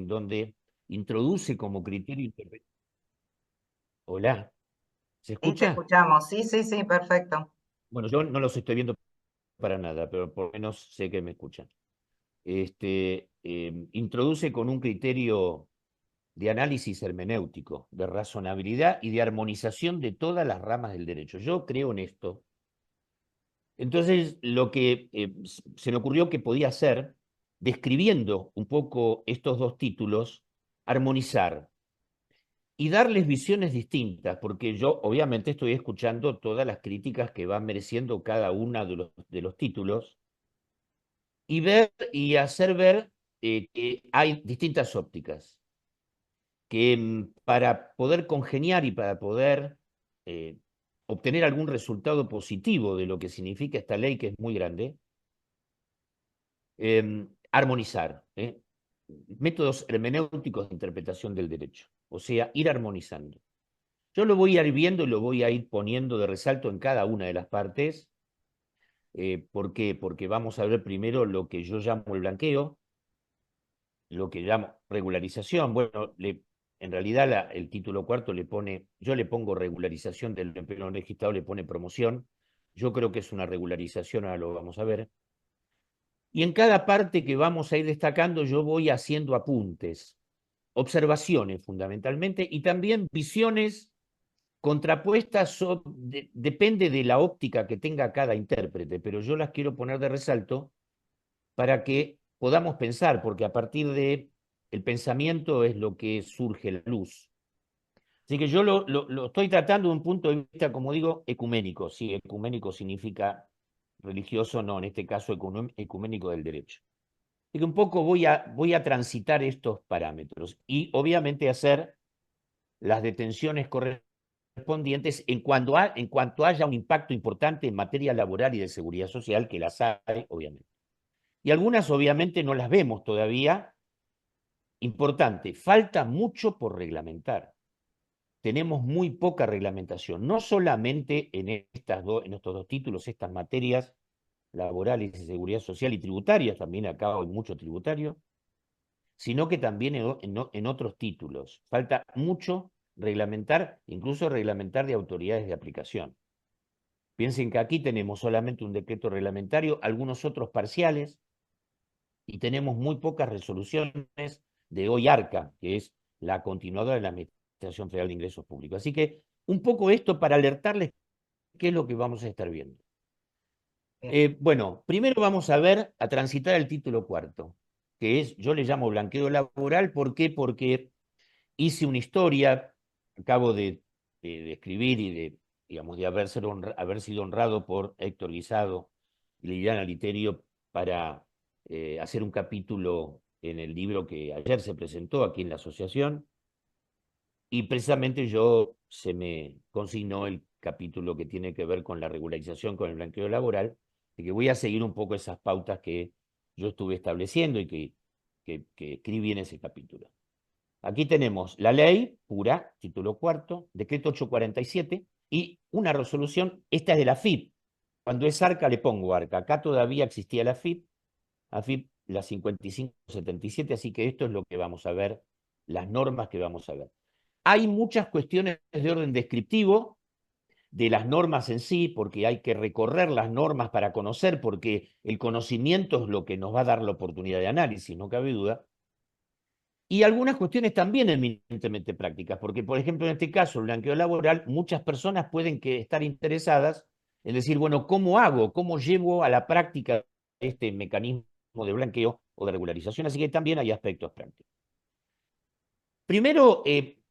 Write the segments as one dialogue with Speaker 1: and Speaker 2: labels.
Speaker 1: donde introduce como criterio Hola, ¿se
Speaker 2: Sí, te
Speaker 1: escucha?
Speaker 2: escuchamos. Sí, sí, sí, perfecto.
Speaker 1: Bueno, yo no los estoy viendo para nada, pero por lo menos sé que me escuchan. Introduce con un criterio de análisis hermenéutico, de razonabilidad y de armonización de todas las ramas del derecho. Yo creo en esto. Entonces, lo que se me ocurrió que podía hacer, describiendo un poco estos dos títulos, armonizar y darles visiones distintas, porque yo obviamente estoy escuchando todas las críticas que van mereciendo cada uno de los títulos, y ver y hacer ver que hay distintas ópticas, que para poder congeniar y para poder eh, obtener algún resultado positivo de lo que significa esta ley, que es muy grande, armonizar, métodos hermenéuticos de interpretación del derecho, o sea, ir armonizando. Yo lo voy a ir viendo y lo voy a ir poniendo de resalto en cada una de las partes. ¿Por qué? Porque vamos a ver primero lo que yo llamo el blanqueo, lo que llamo regularización. Bueno, en realidad el título cuarto yo le pongo regularización del empleo no registrado, le pone promoción. Yo creo que es una regularización, ahora lo vamos a ver. Y en cada parte que vamos a ir destacando, yo voy haciendo apuntes, observaciones fundamentalmente, y también visiones contrapuestas, depende de la óptica que tenga cada intérprete, pero yo las quiero poner de resalto para que podamos pensar, porque a partir de el pensamiento es lo que surge la luz. Así que yo lo estoy tratando de un punto de vista, como digo, ecuménico. Sí, ecuménico significa religioso, no, en este caso ecuménico del derecho. Así que un poco voy a transitar estos parámetros y obviamente hacer las detenciones correspondientes en cuanto haya un impacto importante en materia laboral y de seguridad social, que las hay, obviamente. Y algunas obviamente no las vemos todavía. Importante, falta mucho por reglamentar. Tenemos muy poca reglamentación, no solamente en estos dos títulos, estas materias laborales y seguridad social y tributarias, también acá hay mucho tributario, sino que también en otros títulos. Falta mucho reglamentar, incluso reglamentar de autoridades de aplicación. Piensen que aquí tenemos solamente un decreto reglamentario, algunos otros parciales, y tenemos muy pocas resoluciones de hoy ARCA, que es la continuadora de la Administración Federal de Ingresos Públicos. Así que un poco esto para alertarles qué es lo que vamos a estar viendo.
Speaker 2: Bien.
Speaker 1: Bueno, primero vamos a transitar el título cuarto, que es, yo le llamo blanqueo laboral. ¿Por qué? Porque hice una historia, acabo de escribir y digamos, de haber sido honrado por Héctor Guisado y Liliana Literio para hacer un capítulo en el libro que ayer se presentó aquí en la asociación, y precisamente se me consignó el capítulo que tiene que ver con la regularización, con el blanqueo laboral, y que voy a seguir un poco esas pautas que yo estuve estableciendo y que escribí en ese capítulo. Aquí tenemos la ley pura, título cuarto, decreto 847, y una resolución. Esta es de la FIP. Cuando es ARCA le pongo ARCA. Acá todavía existía la FIP, la 5577, así que esto es lo que vamos a ver, las normas que vamos a ver. Hay muchas cuestiones de orden descriptivo de las normas en sí, porque hay que recorrer las normas para conocer, porque el conocimiento es lo que nos va a dar la oportunidad de análisis, no cabe duda. Y algunas cuestiones también eminentemente prácticas, porque por ejemplo en este caso, el blanqueo laboral, muchas personas pueden estar interesadas en decir, bueno, ¿cómo hago? ¿Cómo llevo a la práctica este mecanismo de blanqueo o de regularización? Así que también hay aspectos prácticos. Primero,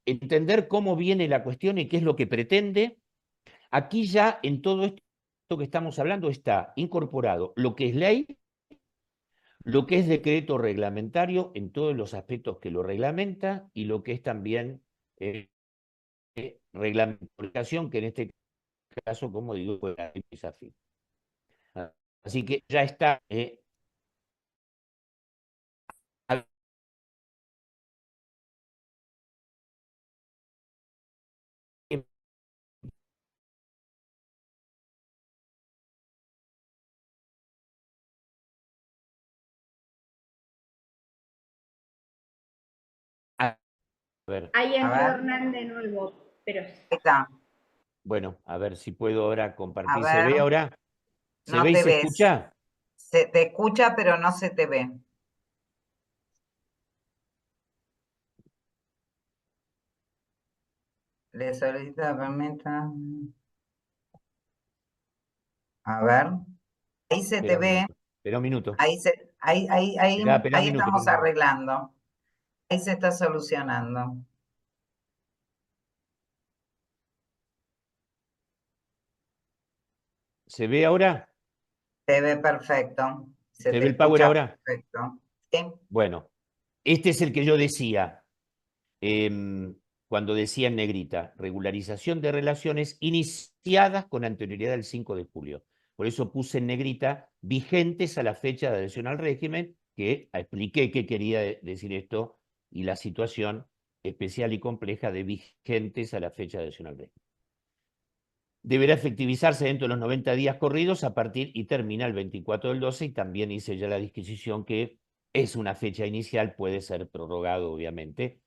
Speaker 1: entender cómo viene la cuestión y qué es lo que pretende. Aquí ya en todo esto que estamos hablando está incorporado lo que es ley, lo que es decreto reglamentario en todos los aspectos que lo reglamenta, y lo que es también reglamentación, que en este caso, como digo, fue la desafío. Así que ya está ver.
Speaker 3: Ahí
Speaker 2: A
Speaker 3: entró
Speaker 2: ver,
Speaker 3: Hernán de nuevo, pero
Speaker 2: ahí está.
Speaker 1: Bueno, a ver si puedo ahora
Speaker 2: A
Speaker 1: compartir. ¿Se ve
Speaker 2: ver,
Speaker 1: ahora? ¿Se
Speaker 2: no
Speaker 1: ve y
Speaker 2: te
Speaker 1: se
Speaker 2: ves.
Speaker 1: escucha?
Speaker 2: Se te escucha, pero no se te ve. Le solicita permita. A ver, ahí se te
Speaker 1: Espera un
Speaker 2: ve.
Speaker 1: minuto. Espera un minuto.
Speaker 2: Ahí se,
Speaker 1: Espera un
Speaker 2: ahí
Speaker 1: minuto, espera
Speaker 2: estamos
Speaker 1: un minuto.
Speaker 2: arreglando. Ahí se está solucionando.
Speaker 1: ¿Se ve ahora?
Speaker 2: Se ve perfecto. Se
Speaker 1: ¿Se
Speaker 2: te
Speaker 1: ve el power
Speaker 2: escucha
Speaker 1: ahora?
Speaker 2: perfecto. ¿Sí?
Speaker 1: Bueno, este es el que yo decía. Cuando decía en negrita, regularización de relaciones iniciadas con anterioridad al 5 de julio. Por eso puse en negrita, vigentes a la fecha de adhesión al régimen, que expliqué qué quería decir esto y la situación especial y compleja de vigentes a la fecha de adhesión al régimen. Deberá efectivizarse dentro de los 90 días corridos a partir y termina el 24 del 12 y también hice ya la disquisición que es una fecha inicial, puede ser prorrogado obviamente,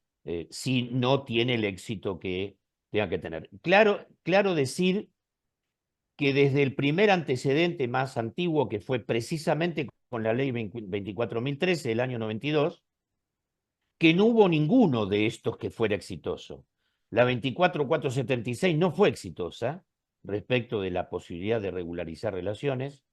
Speaker 1: si no tiene el éxito que tenga que tener. Claro decir que desde el primer antecedente más antiguo, que fue precisamente con la ley 24.013 del año 92, que no hubo ninguno de estos que fuera exitoso. La 24.476 no fue exitosa respecto de la posibilidad de regularizar relaciones,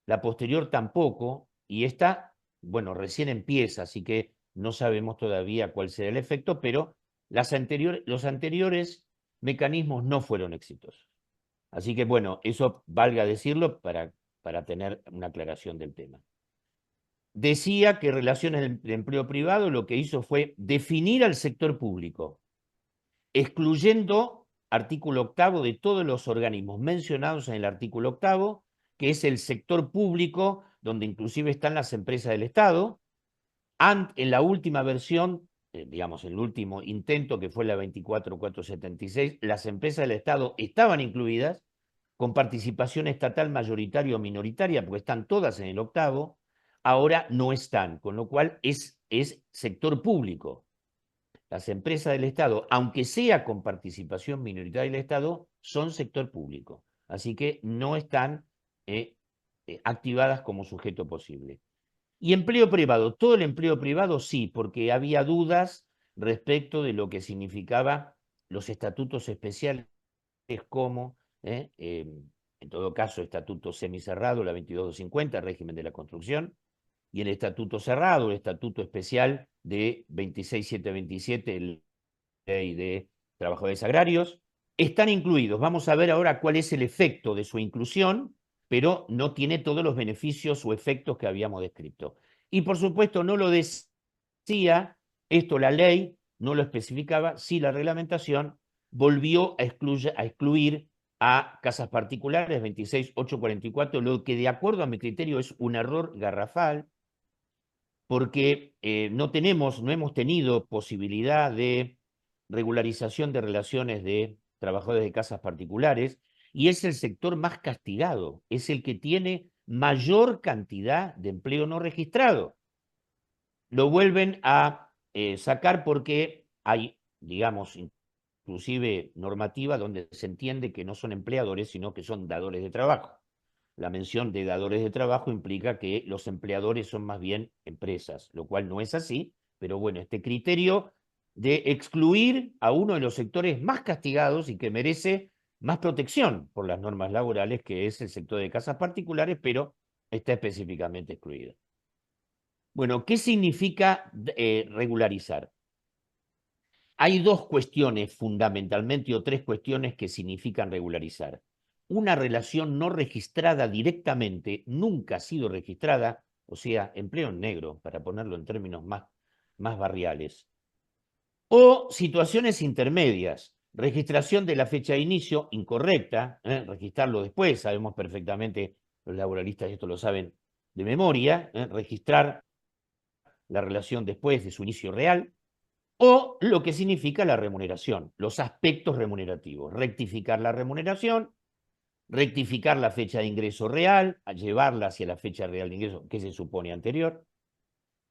Speaker 1: la posterior tampoco, y esta, bueno, recién empieza, así que no sabemos todavía cuál será el efecto, pero los anteriores mecanismos no fueron exitosos. Así que, bueno, eso valga decirlo para tener una aclaración del tema. Decía que relaciones de empleo privado lo que hizo fue definir al sector público, excluyendo artículo octavo de todos los organismos mencionados en el artículo octavo, que es el sector público, donde inclusive están las empresas del Estado. En la última versión, digamos, en el último intento, que fue la 24.476, las empresas del Estado estaban incluidas, con participación estatal mayoritaria o minoritaria, porque están todas en el octavo, ahora no están, con lo cual es sector público. Las empresas del Estado, aunque sea con participación minoritaria del Estado, son sector público. Así que no están activadas como sujeto posible. Y empleo privado, todo el empleo privado sí, porque había dudas respecto de lo que significaba los estatutos especiales como, en todo caso, estatuto semicerrado, la 22.250, régimen de la construcción, y el estatuto cerrado, el estatuto especial de 26.727, ley de trabajadores agrarios, están incluidos. Vamos a ver ahora cuál es el efecto de su inclusión, pero no tiene todos los beneficios o efectos que habíamos descrito. Y por supuesto no lo decía, esto la ley no lo especificaba, sí la reglamentación volvió a excluir a casas particulares 26.844, lo que de acuerdo a mi criterio es un error garrafal, porque no hemos tenido posibilidad de regularización de relaciones de trabajadores de casas particulares, y es el sector más castigado, es el que tiene mayor cantidad de empleo no registrado. Lo vuelven a sacar porque hay, digamos, inclusive normativa donde se entiende que no son empleadores, sino que son dadores de trabajo. La mención de dadores de trabajo implica que los empleadores son más bien empresas, lo cual no es así, pero bueno, este criterio de excluir a uno de los sectores más castigados y que merece más protección por las normas laborales, que es el sector de casas particulares, pero está específicamente excluido. Bueno, ¿qué significa regularizar? Hay dos cuestiones fundamentalmente, o tres cuestiones que significan regularizar. Una relación no registrada directamente, nunca ha sido registrada, o sea, empleo en negro, para ponerlo en términos más barriales. O situaciones intermedias, registración de la fecha de inicio incorrecta, registrarlo después, sabemos perfectamente, los laboralistas esto lo saben de memoria, registrar la relación después de su inicio real, o lo que significa la remuneración, los aspectos remunerativos, rectificar la remuneración, rectificar la fecha de ingreso real, a llevarla hacia la fecha real de ingreso que se supone anterior,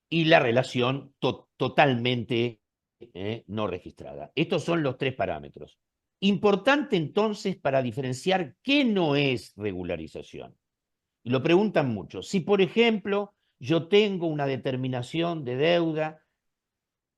Speaker 1: y la relación totalmente no registrada. Estos son los 3 parámetros. Importante entonces para diferenciar qué no es regularización. Y lo preguntan mucho. Si, por ejemplo, yo tengo una determinación de deuda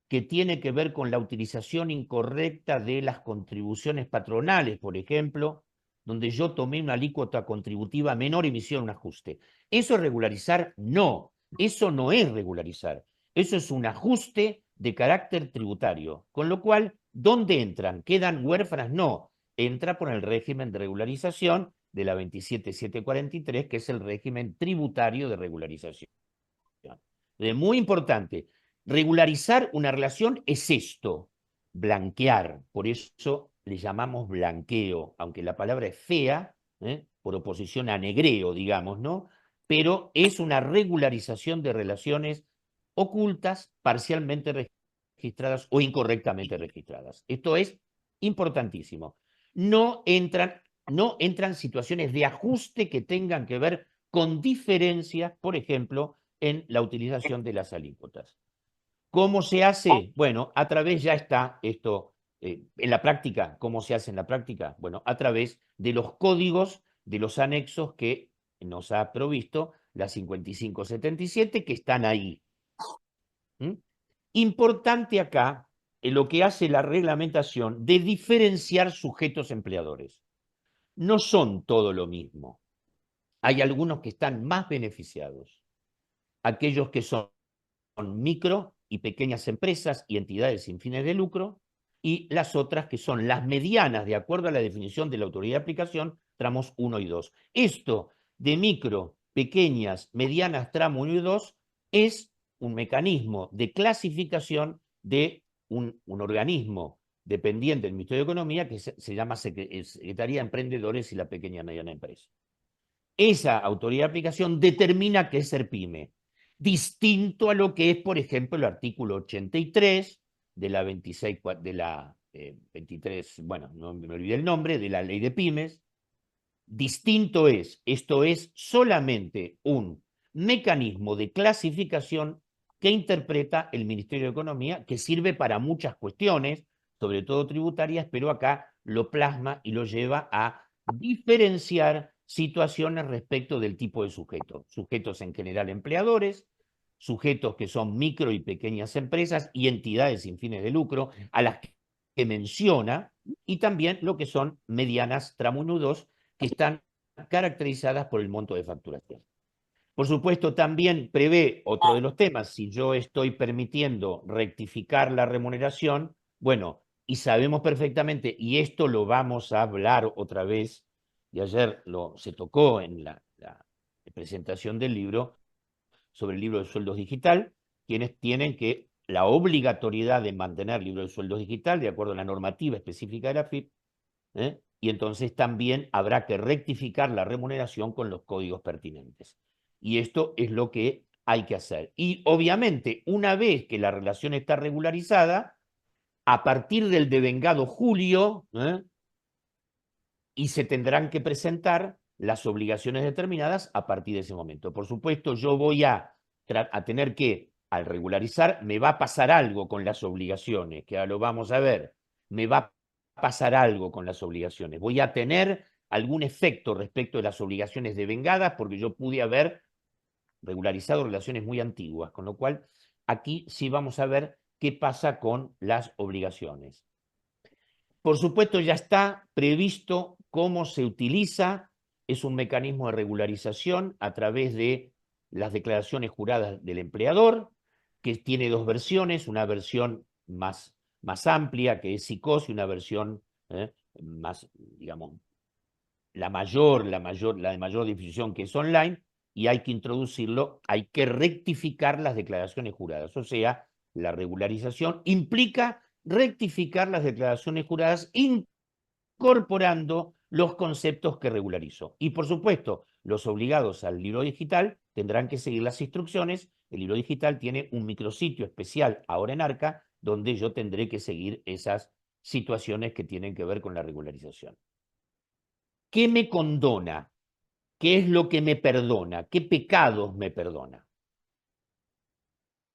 Speaker 1: que tiene que ver con la utilización incorrecta de las contribuciones patronales, por ejemplo, donde yo tomé una alícuota contributiva menor y me hicieron un ajuste. ¿Eso es regularizar? No, eso no es regularizar. Eso es un ajuste de carácter tributario. Con lo cual, ¿dónde entran? ¿Quedan huérfanas? No. Entra por el régimen de regularización de la 27743, que es el régimen tributario de regularización. Muy importante. Regularizar una relación es esto, blanquear. Por eso le llamamos blanqueo, aunque la palabra es fea, por oposición a negreo, digamos, ¿no? Pero es una regularización de relaciones ocultas, parcialmente registradas o incorrectamente registradas. Esto es importantísimo. No entran situaciones de ajuste que tengan que ver con diferencias, por ejemplo, en la utilización de las alícuotas. ¿Cómo se hace? Bueno, a través, ya está esto en la práctica. ¿Cómo se hace en la práctica? Bueno, a través de los códigos de los anexos que nos ha provisto la 5577, que están ahí. Importante acá lo que hace la reglamentación de diferenciar sujetos empleadores. No son todo lo mismo. Hay algunos que están más beneficiados. Aquellos que son micro y pequeñas empresas y entidades sin fines de lucro, y las otras que son las medianas, de acuerdo a la definición de la autoridad de aplicación, tramos 1 y 2. Esto de micro, pequeñas, medianas, tramo 1 y 2, es un mecanismo de clasificación de un organismo dependiente del Ministerio de Economía que se llama Secretaría de Emprendedores y la Pequeña y Mediana Empresa. Esa autoridad de aplicación determina qué es ser pyme, distinto a lo que es, por ejemplo, el artículo 83 de la 26, de la 23, bueno, no me olvidé el nombre, de la ley de pymes. Distinto es, esto es solamente un mecanismo de clasificación que interpreta el Ministerio de Economía, que sirve para muchas cuestiones, sobre todo tributarias, pero acá lo plasma y lo lleva a diferenciar situaciones respecto del tipo de sujeto. Sujetos en general empleadores, sujetos que son micro y pequeñas empresas y entidades sin fines de lucro, a las que menciona, y también lo que son medianas, tramo 1 y 2, que están caracterizadas por el monto de facturación. Por supuesto, también prevé otro de los temas. Si yo estoy permitiendo rectificar la remuneración, bueno, y sabemos perfectamente, y esto lo vamos a hablar otra vez, y ayer se tocó en la presentación del libro, sobre el libro de sueldos digital, quienes tienen que la obligatoriedad de mantener el libro de sueldos digital de acuerdo a la normativa específica de la AFIP, y entonces también habrá que rectificar la remuneración con los códigos pertinentes. Y esto es lo que hay que hacer. Y obviamente, una vez que la relación está regularizada, a partir del devengado julio, y se tendrán que presentar las obligaciones determinadas a partir de ese momento. Por supuesto, yo voy a tener que, al regularizar, me va a pasar algo con las obligaciones, que ahora lo vamos a ver. Me va a pasar algo con las obligaciones. Voy a tener algún efecto respecto de las obligaciones devengadas porque yo pude haber regularizado relaciones muy antiguas, con lo cual aquí sí vamos a ver qué pasa con las obligaciones. Por supuesto, ya está previsto cómo se utiliza, es un mecanismo de regularización a través de las declaraciones juradas del empleador, que tiene 2 versiones, una versión más amplia, que es SICOS, y una versión más, digamos, la de mayor difusión, que es online, y hay que introducirlo, hay que rectificar las declaraciones juradas. O sea, la regularización implica rectificar las declaraciones juradas incorporando los conceptos que regularizo. Y por supuesto, los obligados al libro digital tendrán que seguir las instrucciones. El libro digital tiene un micrositio especial ahora en Arca, donde yo tendré que seguir esas situaciones que tienen que ver con la regularización. ¿Qué me condona? ¿Qué es lo que me perdona? ¿Qué pecados me perdona?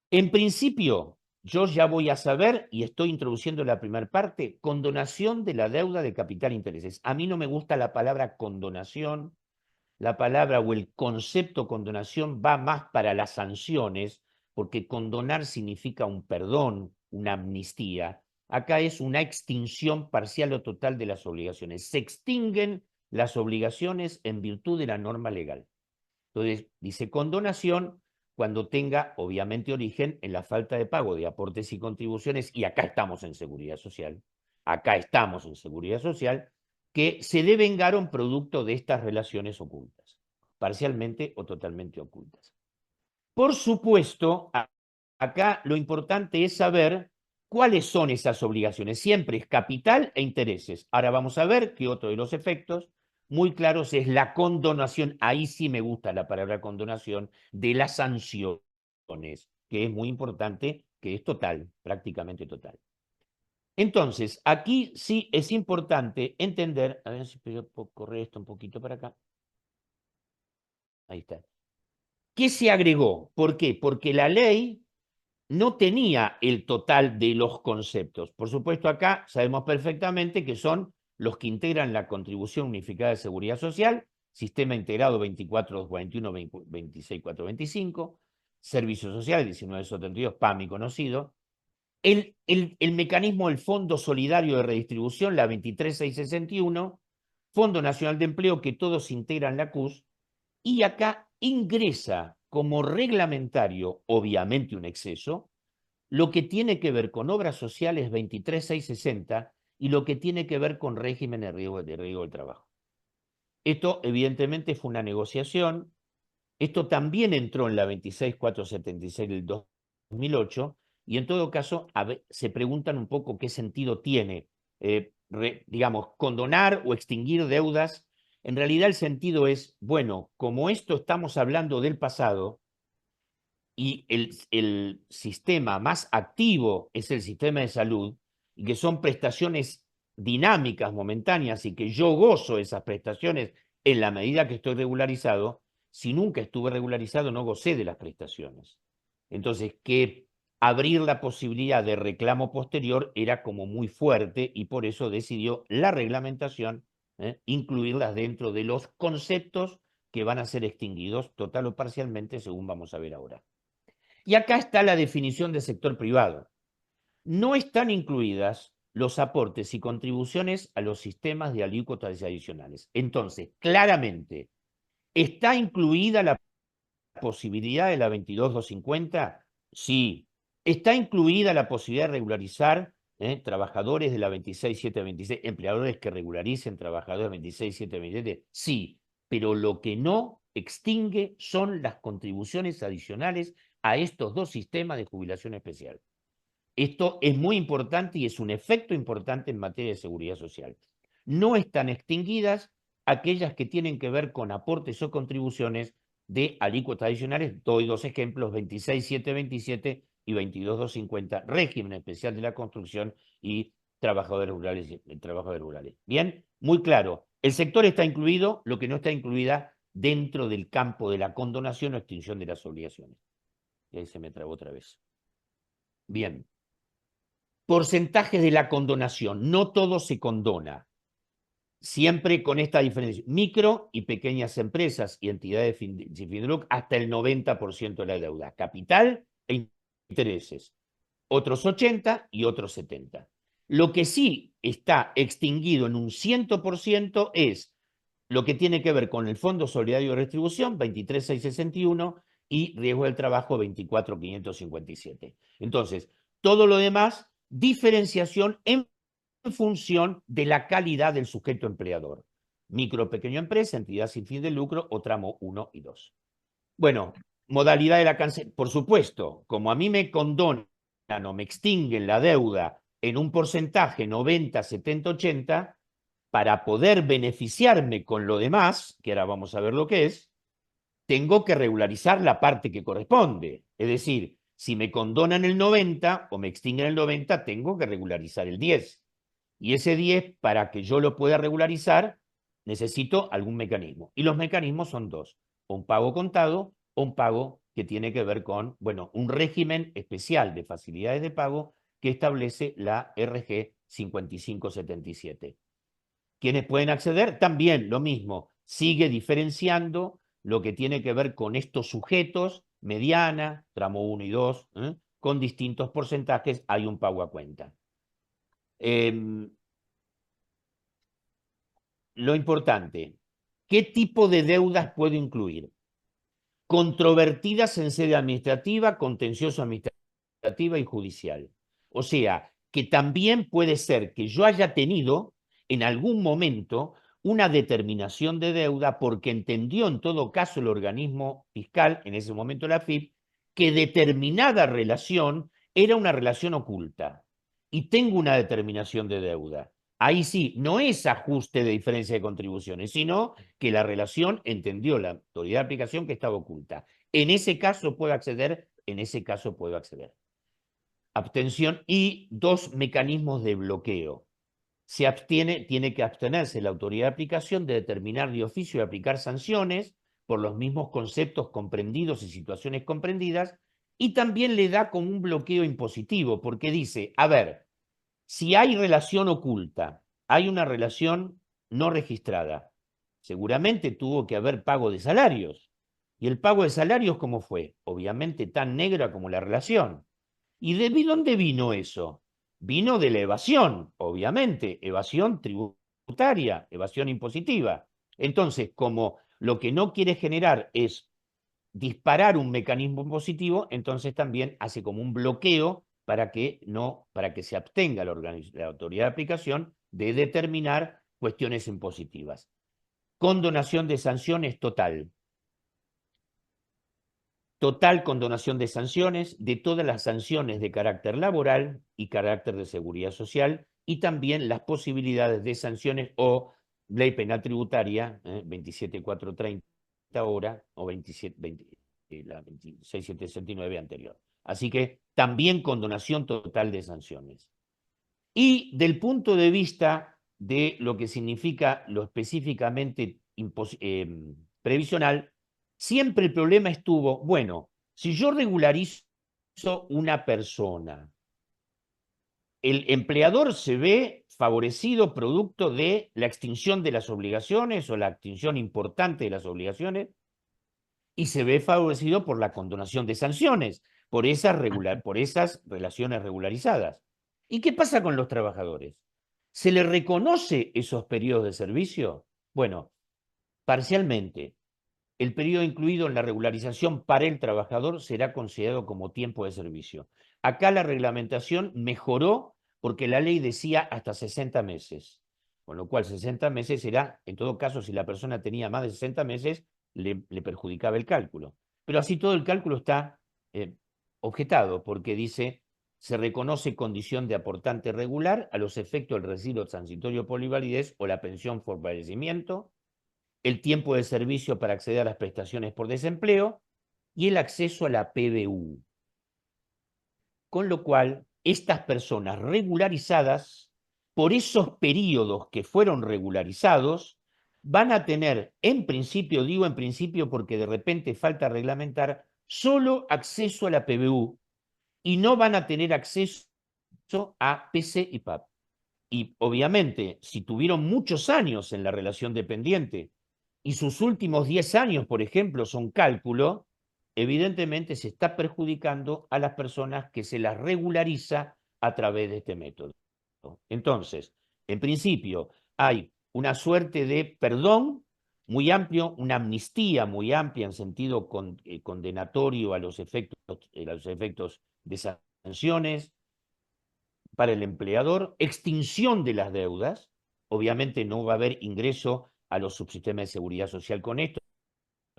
Speaker 1: En principio, yo ya voy a saber, y estoy introduciendo la primera parte, condonación de la deuda de capital e intereses. A mí no me gusta la palabra condonación, la palabra o el concepto condonación va más para las sanciones, porque condonar significa un perdón, una amnistía. Acá es una extinción parcial o total de las obligaciones. Se extinguen las obligaciones en virtud de la norma legal. Entonces, dice condonación cuando tenga, obviamente, origen en la falta de pago de aportes y contribuciones, y acá estamos en seguridad social, que se devengaron producto de estas relaciones ocultas, parcialmente o totalmente ocultas. Por supuesto, acá lo importante es saber cuáles son esas obligaciones. Siempre es capital e intereses. Ahora vamos a ver que otro de los efectos muy claros es la condonación. Ahí sí me gusta la palabra condonación de las sanciones, que es muy importante, que es total, prácticamente total. Entonces, aquí sí es importante entender, a ver si puedo correr esto un poquito para acá. Ahí está. ¿Qué se agregó? ¿Por qué? Porque la ley no tenía el total de los conceptos. Por supuesto, acá sabemos perfectamente que son los que integran la Contribución Unificada de Seguridad Social, Sistema Integrado 24.241, 26.425, Servicio Social 19.72, PAMI conocido, el mecanismo del Fondo Solidario de Redistribución, la 23.661, Fondo Nacional de Empleo, que todos integran la CUS, y acá ingresa como reglamentario, obviamente un exceso, lo que tiene que ver con obras sociales 23.660 y lo que tiene que ver con régimen de riesgo del trabajo. Esto evidentemente fue una negociación, esto también entró en la 26.476 del 2008 y en todo caso se preguntan un poco qué sentido tiene, digamos, condonar o extinguir deudas. En realidad el sentido es, bueno, como esto estamos hablando del pasado, y el sistema más activo es el sistema de salud, y que son prestaciones dinámicas, momentáneas, y que yo gozo esas prestaciones en la medida que estoy regularizado, si nunca estuve regularizado no gocé de las prestaciones. Entonces, que abrir la posibilidad de reclamo posterior era como muy fuerte y por eso decidió la reglamentación incluirlas dentro de los conceptos que van a ser extinguidos total o parcialmente, según vamos a ver ahora. Y acá está la definición de sector privado. No están incluidas los aportes y contribuciones a los sistemas de alícuotas adicionales. Entonces, claramente, ¿está incluida la posibilidad de la 22.250? Sí. ¿Está incluida la posibilidad de regularizar trabajadores de la 26.726, empleadores que regularicen trabajadores de 26.727? Sí, pero lo que no extingue son las contribuciones adicionales a estos dos sistemas de jubilación especial. Esto es muy importante y es un efecto importante en materia de seguridad social. No están extinguidas aquellas que tienen que ver con aportes o contribuciones de alícuotas adicionales. Doy dos ejemplos, 26.727 y 22.250, régimen especial de la construcción y trabajadores rurales. Bien, muy claro. El sector está incluido, lo que no está incluida dentro del campo de la condonación o extinción de las obligaciones. Y ahí se me trabó otra vez. Bien. Porcentajes de la condonación. No todo se condona. Siempre con esta diferencia. Micro y pequeñas empresas y entidades sin fin de lucro hasta el 90% de la deuda. Capital e intereses. Otros 80 y otros 70. Lo que sí está extinguido en un 100% es lo que tiene que ver con el Fondo Solidario de Retribución, 23.661, y riesgo del trabajo, 24.557. Entonces, todo lo demás, diferenciación en función de la calidad del sujeto empleador. Micro, pequeña empresa, entidad sin fin de lucro o tramo 1 y 2. Bueno, modalidad de la cancelación. Por supuesto, como a mí me condonan o me extinguen la deuda en un porcentaje 90, 70, 80, para poder beneficiarme con lo demás, que ahora vamos a ver lo que es, tengo que regularizar la parte que corresponde. Es decir, si me condonan el 90 o me extinguen el 90, tengo que regularizar el 10. Y ese 10, para que yo lo pueda regularizar, necesito algún mecanismo. Y los mecanismos son dos, o un pago contado o un pago que tiene que ver con, bueno, un régimen especial de facilidades de pago que establece la RG 5577. ¿Quiénes pueden acceder? También lo mismo, sigue diferenciando lo que tiene que ver con estos sujetos, mediana, tramo 1 y 2, con distintos porcentajes, hay un pago a cuenta. Lo importante, ¿qué tipo de deudas puedo incluir? Controvertidas en sede administrativa, contencioso administrativa y judicial. O sea, que también puede ser que yo haya tenido en algún momento una determinación de deuda porque entendió en todo caso el organismo fiscal, en ese momento la AFIP, que determinada relación era una relación oculta y tengo una determinación de deuda. Ahí sí, no es ajuste de diferencia de contribuciones, sino que la relación entendió la autoridad de aplicación que estaba oculta. En ese caso puedo acceder, en ese caso puedo acceder. Abstención y 2 mecanismos de bloqueo. Se abstiene, tiene que abstenerse la autoridad de aplicación de determinar de oficio y aplicar sanciones por los mismos conceptos comprendidos y situaciones comprendidas, y también le da como un bloqueo impositivo, porque dice, a ver, si hay relación oculta, hay una relación no registrada, seguramente tuvo que haber pago de salarios. ¿Y el pago de salarios cómo fue? Obviamente tan negra como la relación. ¿Y de dónde vino eso? Vino de la evasión, obviamente, evasión tributaria, evasión impositiva. Entonces, como lo que no quiere generar es disparar un mecanismo positivo, entonces también hace como un bloqueo para que se abstenga la autoridad de aplicación de determinar cuestiones impositivas. Condonación de sanciones total. Total condonación de sanciones, de todas las sanciones de carácter laboral y carácter de seguridad social, y también las posibilidades de sanciones o ley penal tributaria, 27430 ahora, o 26769 anterior. Así que también condonación total de sanciones. Y del punto de vista de lo que significa lo específicamente previsional, siempre el problema estuvo, bueno, si yo regularizo una persona, el empleador se ve favorecido producto de la extinción de las obligaciones o la extinción importante de las obligaciones, y se ve favorecido por la condonación de sanciones, por esas relaciones regularizadas. ¿Y qué pasa con los trabajadores? ¿Se les reconoce esos periodos de servicio? Bueno, parcialmente. El periodo incluido en la regularización para el trabajador será considerado como tiempo de servicio. Acá la reglamentación mejoró porque la ley decía hasta 60 meses, con lo cual 60 meses era, en todo caso, si la persona tenía más de 60 meses, le perjudicaba el cálculo. Pero así todo el cálculo está objetado, porque dice, se reconoce condición de aportante regular a los efectos del residuo transitorio por invalidez o la pensión por fallecimiento, el tiempo de servicio para acceder a las prestaciones por desempleo y el acceso a la PBU. Con lo cual, estas personas regularizadas, por esos periodos que fueron regularizados, van a tener, en principio, digo en principio porque de repente falta reglamentar, solo acceso a la PBU y no van a tener acceso a PC y PAP. Y obviamente, si tuvieron muchos años en la relación dependiente y sus últimos 10 años, por ejemplo, son cálculo, evidentemente se está perjudicando a las personas que se las regulariza a través de este método. Entonces, en principio, hay una suerte de perdón muy amplio, una amnistía muy amplia en sentido condenatorio a los efectos de sanciones para el empleador, extinción de las deudas, obviamente no va a haber ingreso a los subsistemas de seguridad social con esto,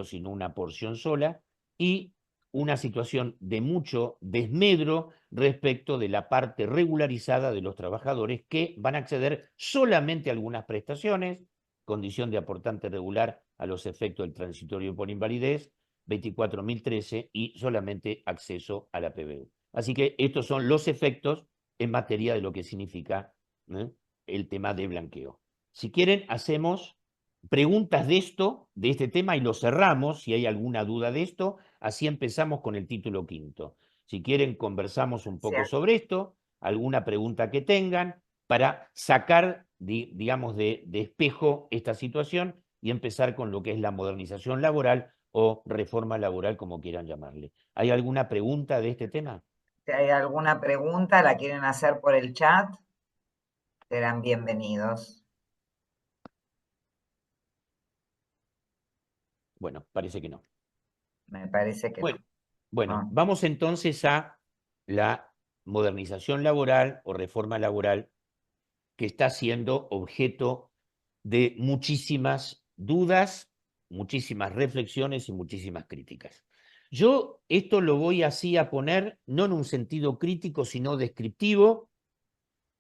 Speaker 1: sino una porción sola, y una situación de mucho desmedro respecto de la parte regularizada de los trabajadores que van a acceder solamente a algunas prestaciones, condición de aportante regular a los efectos del transitorio por invalidez, 24.013, y solamente acceso a la PBU. Así que estos son los efectos en materia de lo que significa el tema de blanqueo. Si quieren, hacemos preguntas de este tema, y lo cerramos, si hay alguna duda de esto, así empezamos con el título quinto. Si quieren, conversamos un poco sobre esto, alguna pregunta que tengan, para sacar, digamos, de espejo esta situación y empezar con lo que es la modernización laboral o reforma laboral, como quieran llamarle. ¿Hay alguna pregunta de este tema?
Speaker 2: Si hay alguna pregunta, la quieren hacer por el chat, serán bienvenidos.
Speaker 1: Bueno, parece que no.
Speaker 2: Me parece que no.
Speaker 1: Bueno,
Speaker 2: No.
Speaker 1: vamos entonces a la modernización laboral o reforma laboral, que está siendo objeto de muchísimas dudas, muchísimas reflexiones y muchísimas críticas. Yo esto lo voy así a poner, no en un sentido crítico, sino descriptivo,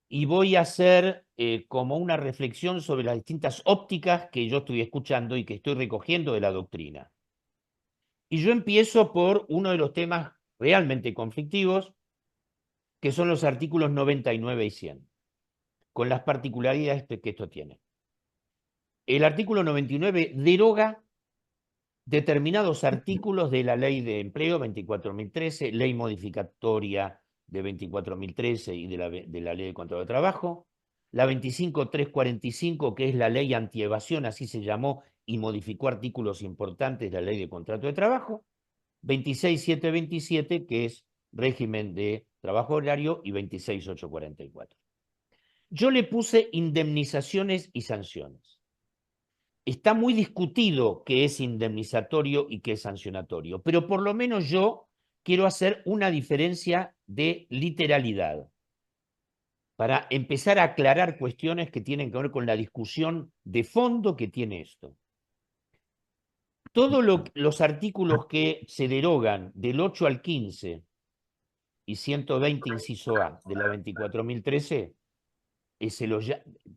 Speaker 1: y voy a hacer como una reflexión sobre las distintas ópticas que yo estoy escuchando y que estoy recogiendo de la doctrina. Y yo empiezo por uno de los temas realmente conflictivos, que son los artículos 99 y 100, con las particularidades que esto tiene. El artículo 99 deroga determinados artículos de la Ley de Empleo 24.013, Ley Modificatoria de 24.013 y de la Ley de Contrato de Trabajo, la 25.345, que es la Ley Antievasión, así se llamó, y modificó artículos importantes de la Ley de Contrato de Trabajo, 26.727, que es régimen de trabajo horario, y 26.844. Yo le puse indemnizaciones y sanciones. Está muy discutido qué es indemnizatorio y qué es sancionatorio, pero por lo menos yo quiero hacer una diferencia de literalidad para empezar a aclarar cuestiones que tienen que ver con la discusión de fondo que tiene esto. Todos los artículos que se derogan del 8 al 15 y 120 inciso A de la 24.013,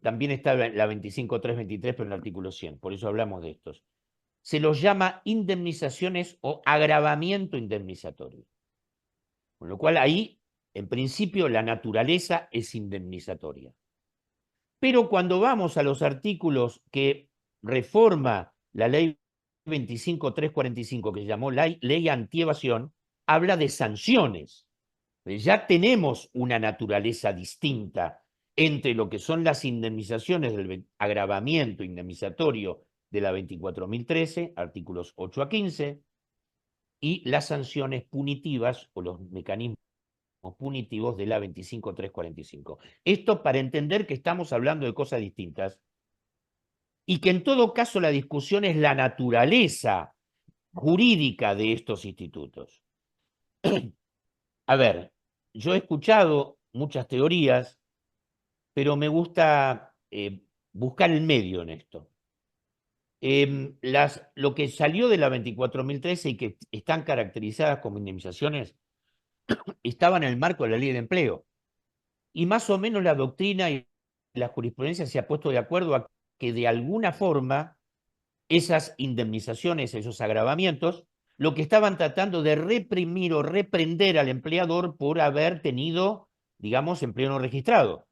Speaker 1: también está la 25.323, pero en el artículo 100, por eso hablamos de estos. Se los llama indemnizaciones o agravamiento indemnizatorio. Con lo cual ahí, en principio, la naturaleza es indemnizatoria. Pero cuando vamos a los artículos que reforma la ley 25.345, que se llamó ley antievasión, habla de sanciones. Ya tenemos una naturaleza distinta entre lo que son las indemnizaciones del agravamiento indemnizatorio de la 24.013, artículos 8 a 15, y las sanciones punitivas o los mecanismos punitivos de la 25.345. Esto para entender que estamos hablando de cosas distintas y que en todo caso la discusión es la naturaleza jurídica de estos institutos. A ver, yo he escuchado muchas teorías, pero me gusta buscar el medio en esto. Lo que salió de la 24.013 y que están caracterizadas como indemnizaciones estaban en el marco de la ley de empleo. Y más o menos la doctrina y la jurisprudencia se ha puesto de acuerdo a que de alguna forma esas indemnizaciones, esos agravamientos, lo que estaban tratando de reprimir o reprender al empleador por haber tenido, digamos, empleo no registrado.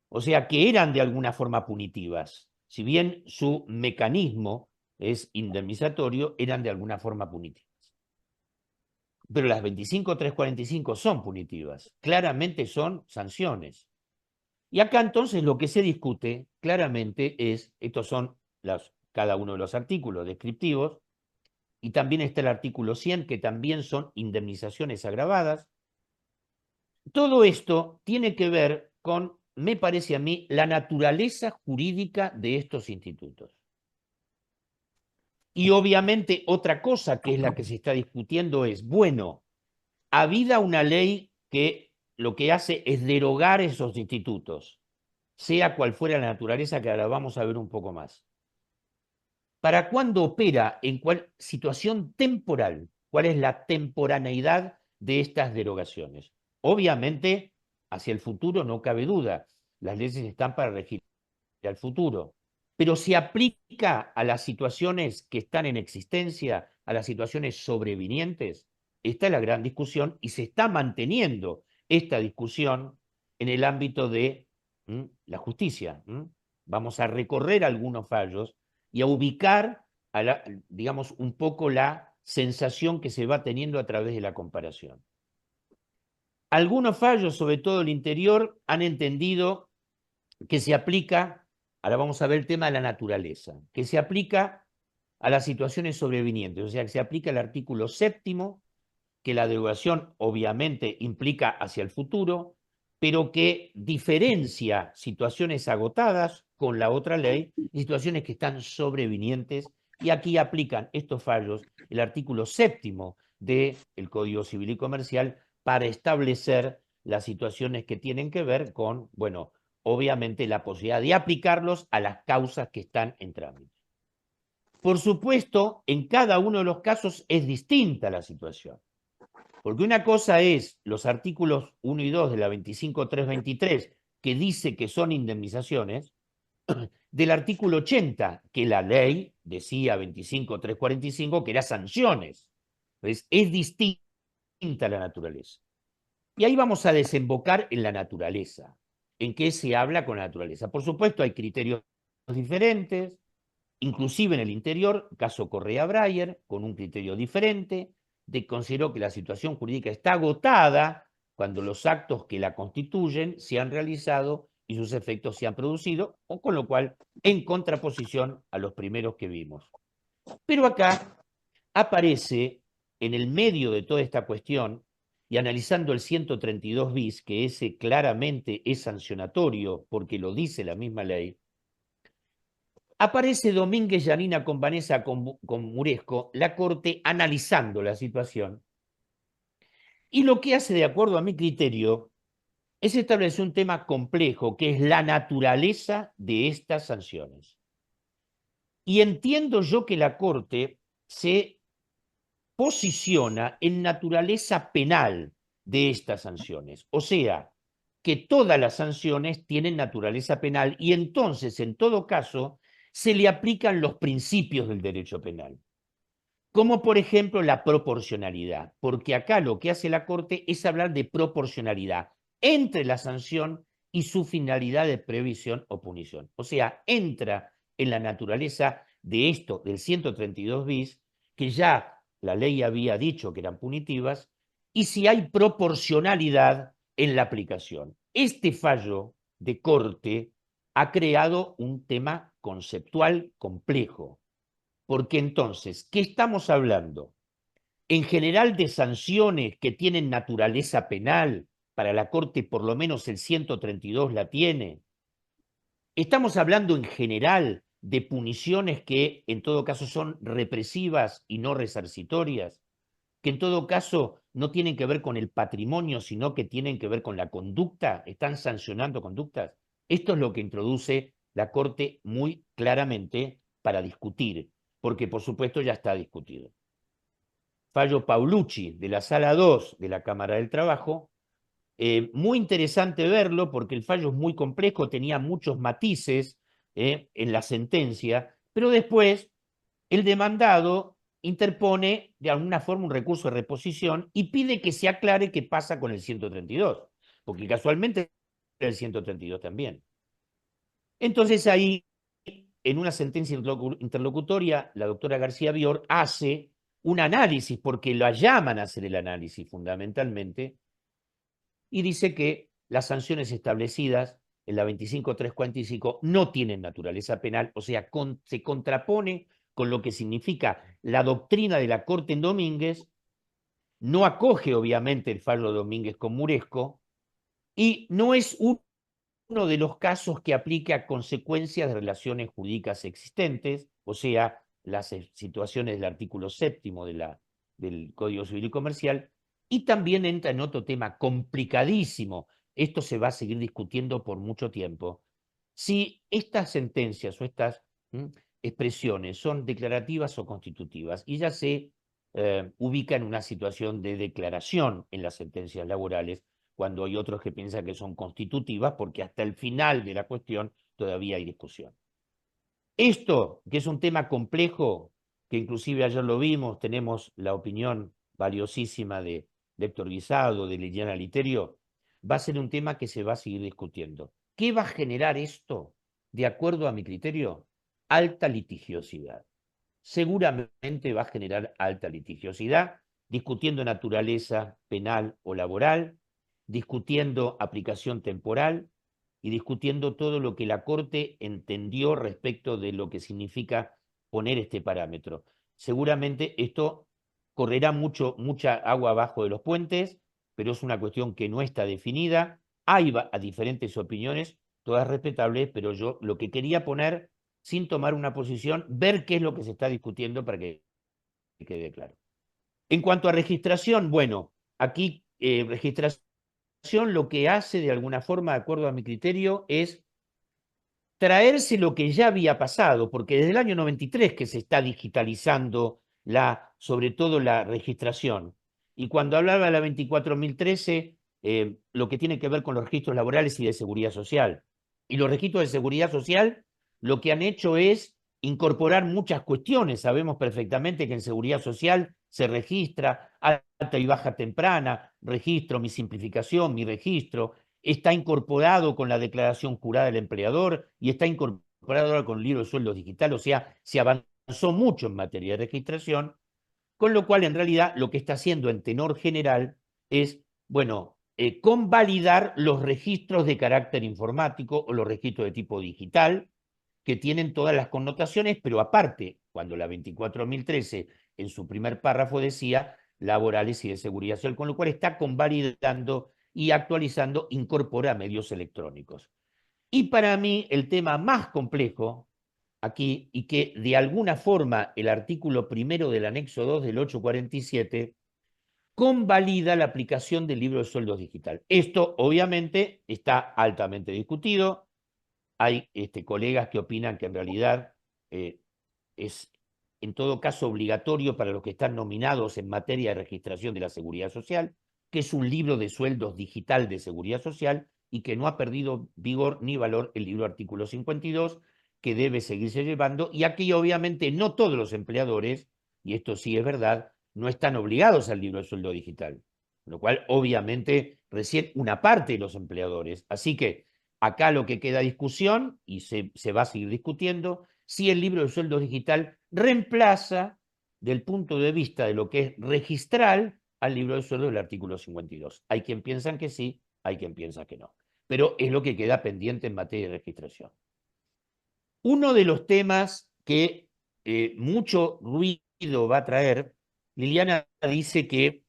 Speaker 1: O sea, que eran de alguna forma punitivas. Si bien su mecanismo es indemnizatorio, eran de alguna forma punitivas. Pero las 25.345 son punitivas, claramente son sanciones. Y acá entonces lo que se discute claramente es, estos son cada uno de los artículos descriptivos, y también está el artículo 100, que también son indemnizaciones agravadas. Todo esto tiene que ver con, me parece a mí, la naturaleza jurídica de estos institutos. Y obviamente otra cosa que es la que se está discutiendo es, bueno, habida una ley que lo que hace es derogar esos institutos, sea cual fuera la naturaleza, que ahora vamos a ver un poco más. ¿Para cuándo opera? ¿En cuál situación temporal? ¿Cuál es la temporaneidad de estas derogaciones? Obviamente, hacia el futuro no cabe duda. Las leyes están para regir al futuro. Pero se aplica a las situaciones que están en existencia, a las situaciones sobrevinientes. Esta es la gran discusión y se está manteniendo esta discusión en el ámbito de la justicia. Vamos a recorrer algunos fallos y a ubicar, digamos, un poco la sensación que se va teniendo a través de la comparación. Algunos fallos, sobre todo el interior, han entendido que se aplica, ahora vamos a ver el tema de la naturaleza, que se aplica a las situaciones sobrevinientes, o sea, que se aplica el artículo 7º, que la derogación obviamente implica hacia el futuro, pero que diferencia situaciones agotadas con la otra ley y situaciones que están sobrevinientes, y aquí aplican estos fallos el artículo 7º del Código Civil y Comercial para establecer las situaciones que tienen que ver con, bueno, obviamente la posibilidad de aplicarlos a las causas que están en trámite. Por supuesto, en cada uno de los casos es distinta la situación. Porque una cosa es los artículos 1 y 2 de la 25.323, que dice que son indemnizaciones, del artículo 80, que la ley decía 25.345, que era sanciones. Entonces, es distinta la naturaleza. Y ahí vamos a desembocar en la naturaleza. ¿En qué se habla con la naturaleza? Por supuesto, hay criterios diferentes, inclusive en el interior, caso Correa-Breyer, con un criterio diferente, consideró que la situación jurídica está agotada cuando los actos que la constituyen se han realizado y sus efectos se han producido, o con lo cual, en contraposición a los primeros que vimos. Pero acá aparece, en el medio de toda esta cuestión, y analizando el 132 bis, que ese claramente es sancionatorio porque lo dice la misma ley, aparece Domínguez Llanina con Vanessa con Muresco, la Corte analizando la situación. Y lo que hace, de acuerdo a mi criterio, es establecer un tema complejo, que es la naturaleza de estas sanciones. Y entiendo yo que la Corte se posiciona en naturaleza penal de estas sanciones. O sea, que todas las sanciones tienen naturaleza penal y entonces, en todo caso, se le aplican los principios del derecho penal. Como por ejemplo la proporcionalidad, porque acá lo que hace la Corte es hablar de proporcionalidad entre la sanción y su finalidad de previsión o punición. O sea, entra en la naturaleza de esto, del 132 bis, que ya la ley había dicho que eran punitivas, y si hay proporcionalidad en la aplicación. Este fallo de Corte ha creado un tema conceptual complejo. Porque entonces, ¿qué estamos hablando? En general de sanciones que tienen naturaleza penal, para la Corte por lo menos el 132 la tiene. Estamos hablando en general de puniciones que en todo caso son represivas y no resarcitorias, que en todo caso no tienen que ver con el patrimonio, sino que tienen que ver con la conducta, están sancionando conductas. Esto es lo que introduce la Corte muy claramente para discutir, porque por supuesto ya está discutido. Fallo Paulucci de la Sala 2 de la Cámara del Trabajo, muy interesante verlo porque el fallo es muy complejo, tenía muchos matices en la sentencia, pero después el demandado interpone de alguna forma un recurso de reposición y pide que se aclare qué pasa con el 132, porque casualmente el 132 también. Entonces ahí, en una sentencia interlocutoria, la doctora García Bior hace un análisis, porque la llaman a hacer el análisis fundamentalmente, y dice que las sanciones establecidas en la 25.345 no tienen naturaleza penal, o sea, se contrapone con lo que significa la doctrina de la Corte en Domínguez, no acoge obviamente el fallo de Domínguez con Muresco, y no es uno de los casos que aplique a consecuencias de relaciones jurídicas existentes, o sea, las situaciones del artículo 7º del Código Civil y Comercial, y también entra en otro tema complicadísimo. Esto se va a seguir discutiendo por mucho tiempo. Si estas sentencias o estas expresiones son declarativas o constitutivas, y ya se ubica en una situación de declaración en las sentencias laborales, cuando hay otros que piensan que son constitutivas, porque hasta el final de la cuestión todavía hay discusión. Esto, que es un tema complejo, que inclusive ayer lo vimos, tenemos la opinión valiosísima de Héctor Guisado, de Liliana Literio, va a ser un tema que se va a seguir discutiendo. ¿Qué va a generar esto? De acuerdo a mi criterio, alta litigiosidad. Seguramente va a generar alta litigiosidad, discutiendo naturaleza penal o laboral, discutiendo aplicación temporal y discutiendo todo lo que la Corte entendió respecto de lo que significa poner este parámetro. Seguramente esto correrá mucha agua abajo de los puentes, pero es una cuestión que no está definida. Hay a diferentes opiniones, todas respetables, pero yo lo que quería poner, sin tomar una posición, ver qué es lo que se está discutiendo para que quede claro. En cuanto a registración, bueno, aquí registración lo que hace de alguna forma, de acuerdo a mi criterio, es traerse lo que ya había pasado, porque desde el año 93 que se está digitalizando sobre todo la registración. Y cuando hablaba de la 24.013, lo que tiene que ver con los registros laborales y de seguridad social. Y los registros de seguridad social lo que han hecho es incorporar muchas cuestiones. Sabemos perfectamente que en seguridad social se registra alta y baja temprana, registro, mi simplificación, mi registro, está incorporado con la declaración jurada del empleador y está incorporado ahora con el libro de sueldos digital, o sea, se avanzó mucho en materia de registración, con lo cual en realidad lo que está haciendo en tenor general es, bueno, convalidar los registros de carácter informático o los registros de tipo digital, que tienen todas las connotaciones, pero aparte, cuando la 24.013 en su primer párrafo decía laborales y de seguridad social, con lo cual está convalidando y actualizando, incorpora medios electrónicos. Y para mí el tema más complejo aquí, y que de alguna forma el artículo primero del anexo 2 del 847 convalida la aplicación del libro de sueldos digital. Esto obviamente está altamente discutido. Hay colegas que opinan que en realidad es en todo caso obligatorio para los que están nominados en materia de registración de la seguridad social, que es un libro de sueldos digital de seguridad social y que no ha perdido vigor ni valor el libro artículo 52, que debe seguirse llevando, y aquí obviamente no todos los empleadores, y esto sí es verdad, no están obligados al libro de sueldo digital, lo cual obviamente recién una parte de los empleadores. Así que acá lo que queda discusión, y se va a seguir discutiendo, si el libro de sueldos digital reemplaza, del punto de vista de lo que es registral, al libro de sueldos del artículo 52. Hay quien piensa que sí, hay quien piensa que no. Pero es lo que queda pendiente en materia de registración. Uno de los temas que mucho ruido va a traer, Liliana dice que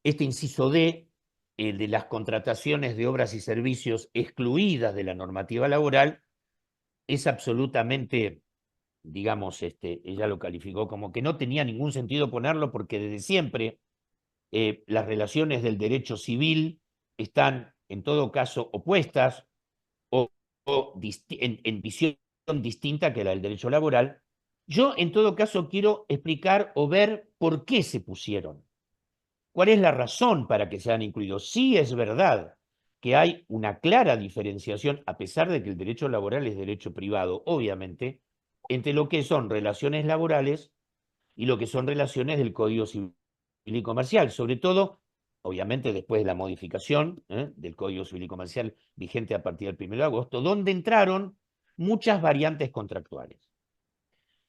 Speaker 1: este inciso D, el de las contrataciones de obras y servicios excluidas de la normativa laboral, es absolutamente, digamos, ella lo calificó como que no tenía ningún sentido ponerlo porque desde siempre las relaciones del derecho civil están en todo caso opuestas o en visión distinta que la del derecho laboral. Yo en todo caso quiero explicar o ver por qué se pusieron. ¿Cuál es la razón para que se han incluido? Sí es verdad que hay una clara diferenciación, a pesar de que el derecho laboral es derecho privado, obviamente, entre lo que son relaciones laborales y lo que son relaciones del Código Civil y Comercial, sobre todo, obviamente, después de la modificación del Código Civil y Comercial vigente a partir del 1 de agosto, donde entraron muchas variantes contractuales.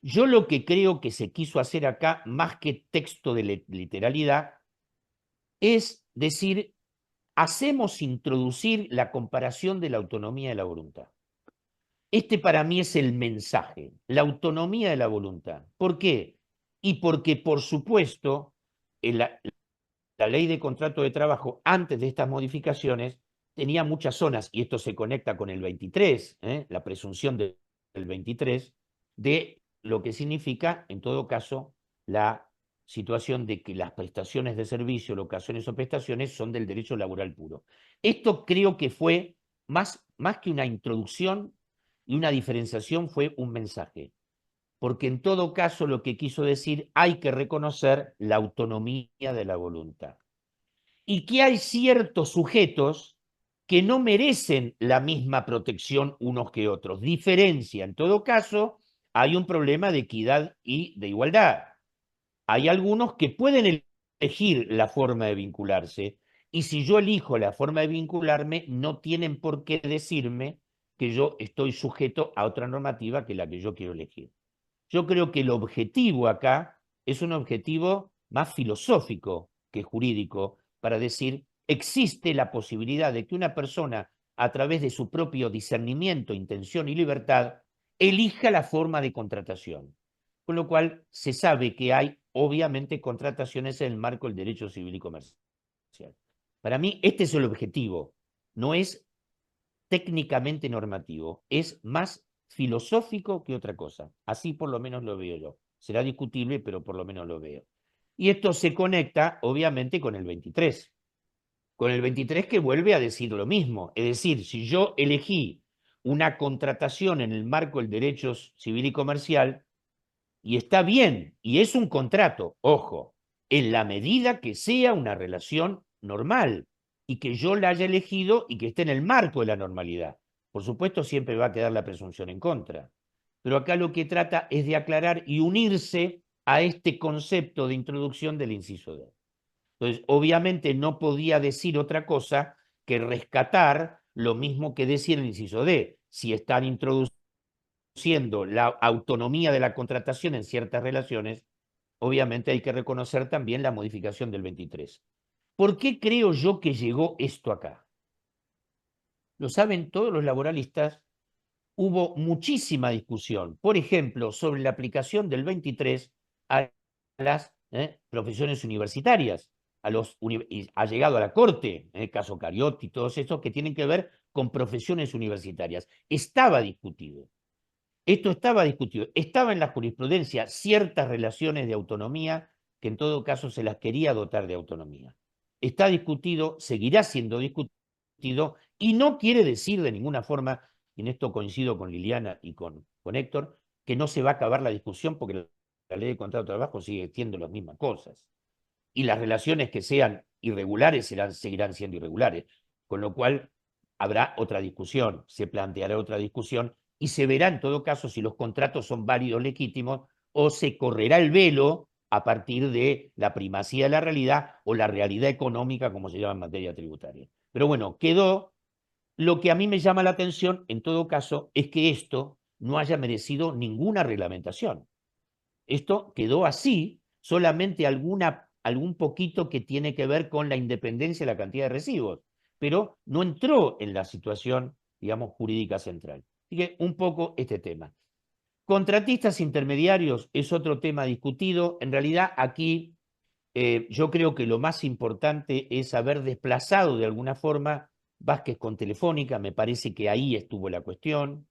Speaker 1: Yo lo que creo que se quiso hacer acá, más que texto de literalidad, es decir, hacemos introducir la comparación de la autonomía de la voluntad. Este para mí es el mensaje, la autonomía de la voluntad. ¿Por qué? Y porque, por supuesto, la ley de contrato de trabajo, antes de estas modificaciones, tenía muchas zonas, y esto se conecta con el 23, la presunción del 23, de lo que significa, en todo caso, la situación de que las prestaciones de servicio, locaciones o prestaciones son del derecho laboral puro. Esto creo que fue, más que una introducción y una diferenciación, fue un mensaje. Porque en todo caso lo que quiso decir, hay que reconocer la autonomía de la voluntad. Y que hay ciertos sujetos que no merecen la misma protección unos que otros. Diferencia, en todo caso, hay un problema de equidad y de igualdad. Hay algunos que pueden elegir la forma de vincularse, y si yo elijo la forma de vincularme, no tienen por qué decirme que yo estoy sujeto a otra normativa que la que yo quiero elegir. Yo creo que el objetivo acá es un objetivo más filosófico que jurídico, para decir, existe la posibilidad de que una persona, a través de su propio discernimiento, intención y libertad, elija la forma de contratación. Con lo cual se sabe que hay, obviamente, contrataciones en el marco del derecho civil y comercial. Para mí, este es el objetivo. No es técnicamente normativo, es más filosófico que otra cosa. Así por lo menos lo veo yo. Será discutible, pero por lo menos lo veo. Y esto se conecta, obviamente, con el 23. Con el 23 que vuelve a decir lo mismo. Es decir, si yo elegí una contratación en el marco del derecho civil y comercial, y está bien, y es un contrato, ojo, en la medida que sea una relación normal y que yo la haya elegido y que esté en el marco de la normalidad. Por supuesto, siempre va a quedar la presunción en contra. Pero acá lo que trata es de aclarar y unirse a este concepto de introducción del inciso D. Entonces, obviamente no podía decir otra cosa que rescatar lo mismo que decía el inciso D. Si están introduciendo la autonomía de la contratación en ciertas relaciones, obviamente hay que reconocer también la modificación del 23. ¿Por qué creo yo que llegó esto acá? Lo saben todos los laboralistas, hubo muchísima discusión, por ejemplo, sobre la aplicación del 23 a las profesiones universitarias, ha llegado a la Corte, en el caso Cariotti, todos estos que tienen que ver con profesiones universitarias. Estaba discutido. Esto estaba discutido. Estaba en la jurisprudencia ciertas relaciones de autonomía que en todo caso se las quería dotar de autonomía. Está discutido, seguirá siendo discutido, y no quiere decir de ninguna forma, y en esto coincido con Liliana y con Héctor, que no se va a acabar la discusión porque la ley de contrato de trabajo sigue siendo las mismas cosas. Y las relaciones que sean irregulares seguirán siendo irregulares. Con lo cual habrá otra discusión, se planteará otra discusión y se verá en todo caso si los contratos son válidos, legítimos, o se correrá el velo a partir de la primacía de la realidad o la realidad económica, como se llama en materia tributaria. Pero bueno, quedó. Lo que a mí me llama la atención, en todo caso, es que esto no haya merecido ninguna reglamentación. Esto quedó así, solamente algún poquito que tiene que ver con la independencia de la cantidad de recibos, pero no entró en la situación, digamos, jurídica central. Así que un poco este tema. Contratistas intermediarios es otro tema discutido. En realidad aquí yo creo que lo más importante es haber desplazado de alguna forma Vázquez con Telefónica. Me parece que ahí estuvo la cuestión,